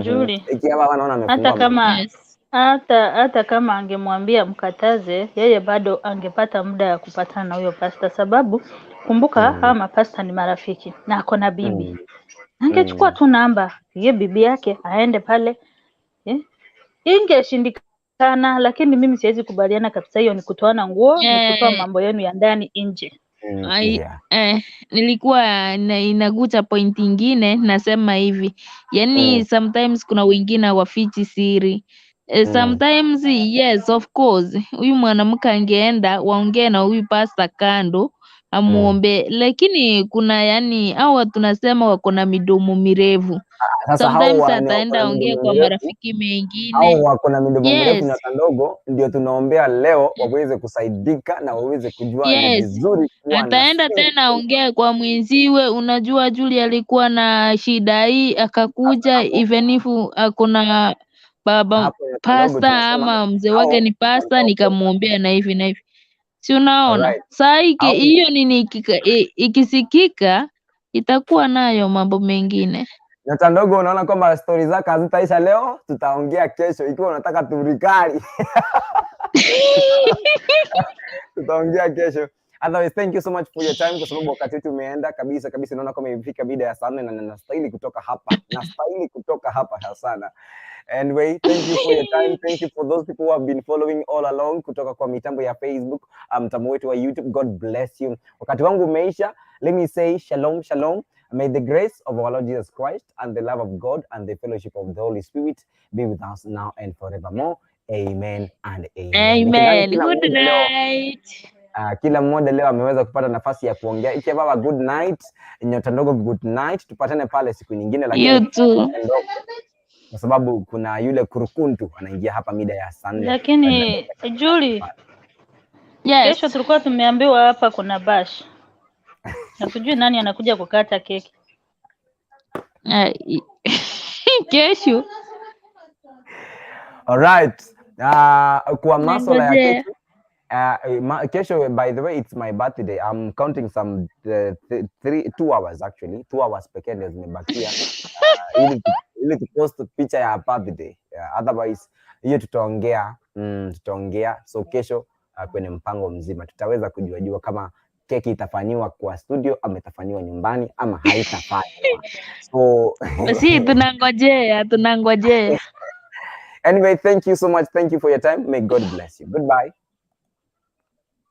[SPEAKER 7] Julie, hata kama angemwambia mkataze, yeye bado angepata muda ya kupatana na huyo pastor, sababu kumbuka kama pastor ni marafiki na ako na bibi. Angechukua tu namba ye bibi yake aende pale, ingeshindikana. Lakini mimi siwezi kubaliana kabisa, hiyo ni kutoana nguo, ni kutoa mambo yenu ya ndani nje.
[SPEAKER 6] Nilikuwa inagucha point ingine, nasema hivi, yani sometimes kuna wengine wafichi siri. Sometimes yes, of course huyu mwanamke angeenda waongee na huyu pastor kando amuombe, lakini kuna yani hawa tunasema wako na midomo mirefu. Sometimes ataenda ongea kwa marafiki mengine.
[SPEAKER 1] Hao wako na midomo mirefu na kandogo, ndio tunaombea leo waweze kusaidika na waweze kujua ni vizuri kuwa na
[SPEAKER 6] ataenda tena ongea kwa mwenziwe. Unajua Julie alikuwa na shida hii, akakuja even if akuna baba pastor ama mzee wake ni pastor, nikamwombea na hivi na hivi. Si unaona? Saa hiyo nini ikisikika itakuwa nayo mambo mengine.
[SPEAKER 1] Nyota ndogo, unaona kwamba stories zako hazitaisha leo, tutaongea kesho ikiwa unataka turikali. Tutaongea kesho. Otherwise, thank you so much for your time, kwa sababu wakati wetu umeenda kabisa. Naona kama imefika mida ya saa 4 na nastahili kutoka hapa sana. Anyway, thank you for your time. Thank you for those people who have been following all along kutoka kwa mitambo ya Facebook, mtambo wetu wa YouTube. God bless you. Wakati wangu umeisha. Let me say shalom, shalom. May the grace of our Lord Jesus Christ and the love of God and the fellowship of the Holy Spirit be with us now and forevermore. Amen and amen.
[SPEAKER 6] Amen. Good night.
[SPEAKER 1] Kila mmoja leo ameweza kupata nafasi ya kuongea. Iki baba, good night. Nyota ndogo, good night. Tupatane pale siku nyingine, lakini
[SPEAKER 6] you too.
[SPEAKER 1] Kwa sababu kuna yule kurukuntu anaingia hapa mida ya Sunday.
[SPEAKER 7] Lakini Julie, kesho tulikuwa tumeambiwa hapa kuna bash. Natujui nani anakuja kukata keki.
[SPEAKER 6] Kesho.
[SPEAKER 1] Alright. Kwa masuala ya kesho, by the way, it's my birthday. I'm counting some 2 hours actually. 2 hours pekee ndio zimebakia ili tupost picha ya birthday. Otherwise hiyo tutaongea. So kesho kwenye mpango mzima tutaweza kujua kama keki itafanywa kwa studio ama itafanywa nyumbani ama haitafanywa. So
[SPEAKER 6] si tunangojea.
[SPEAKER 1] Anyway, thank you so much. Thank you for your time. May God bless you. Goodbye.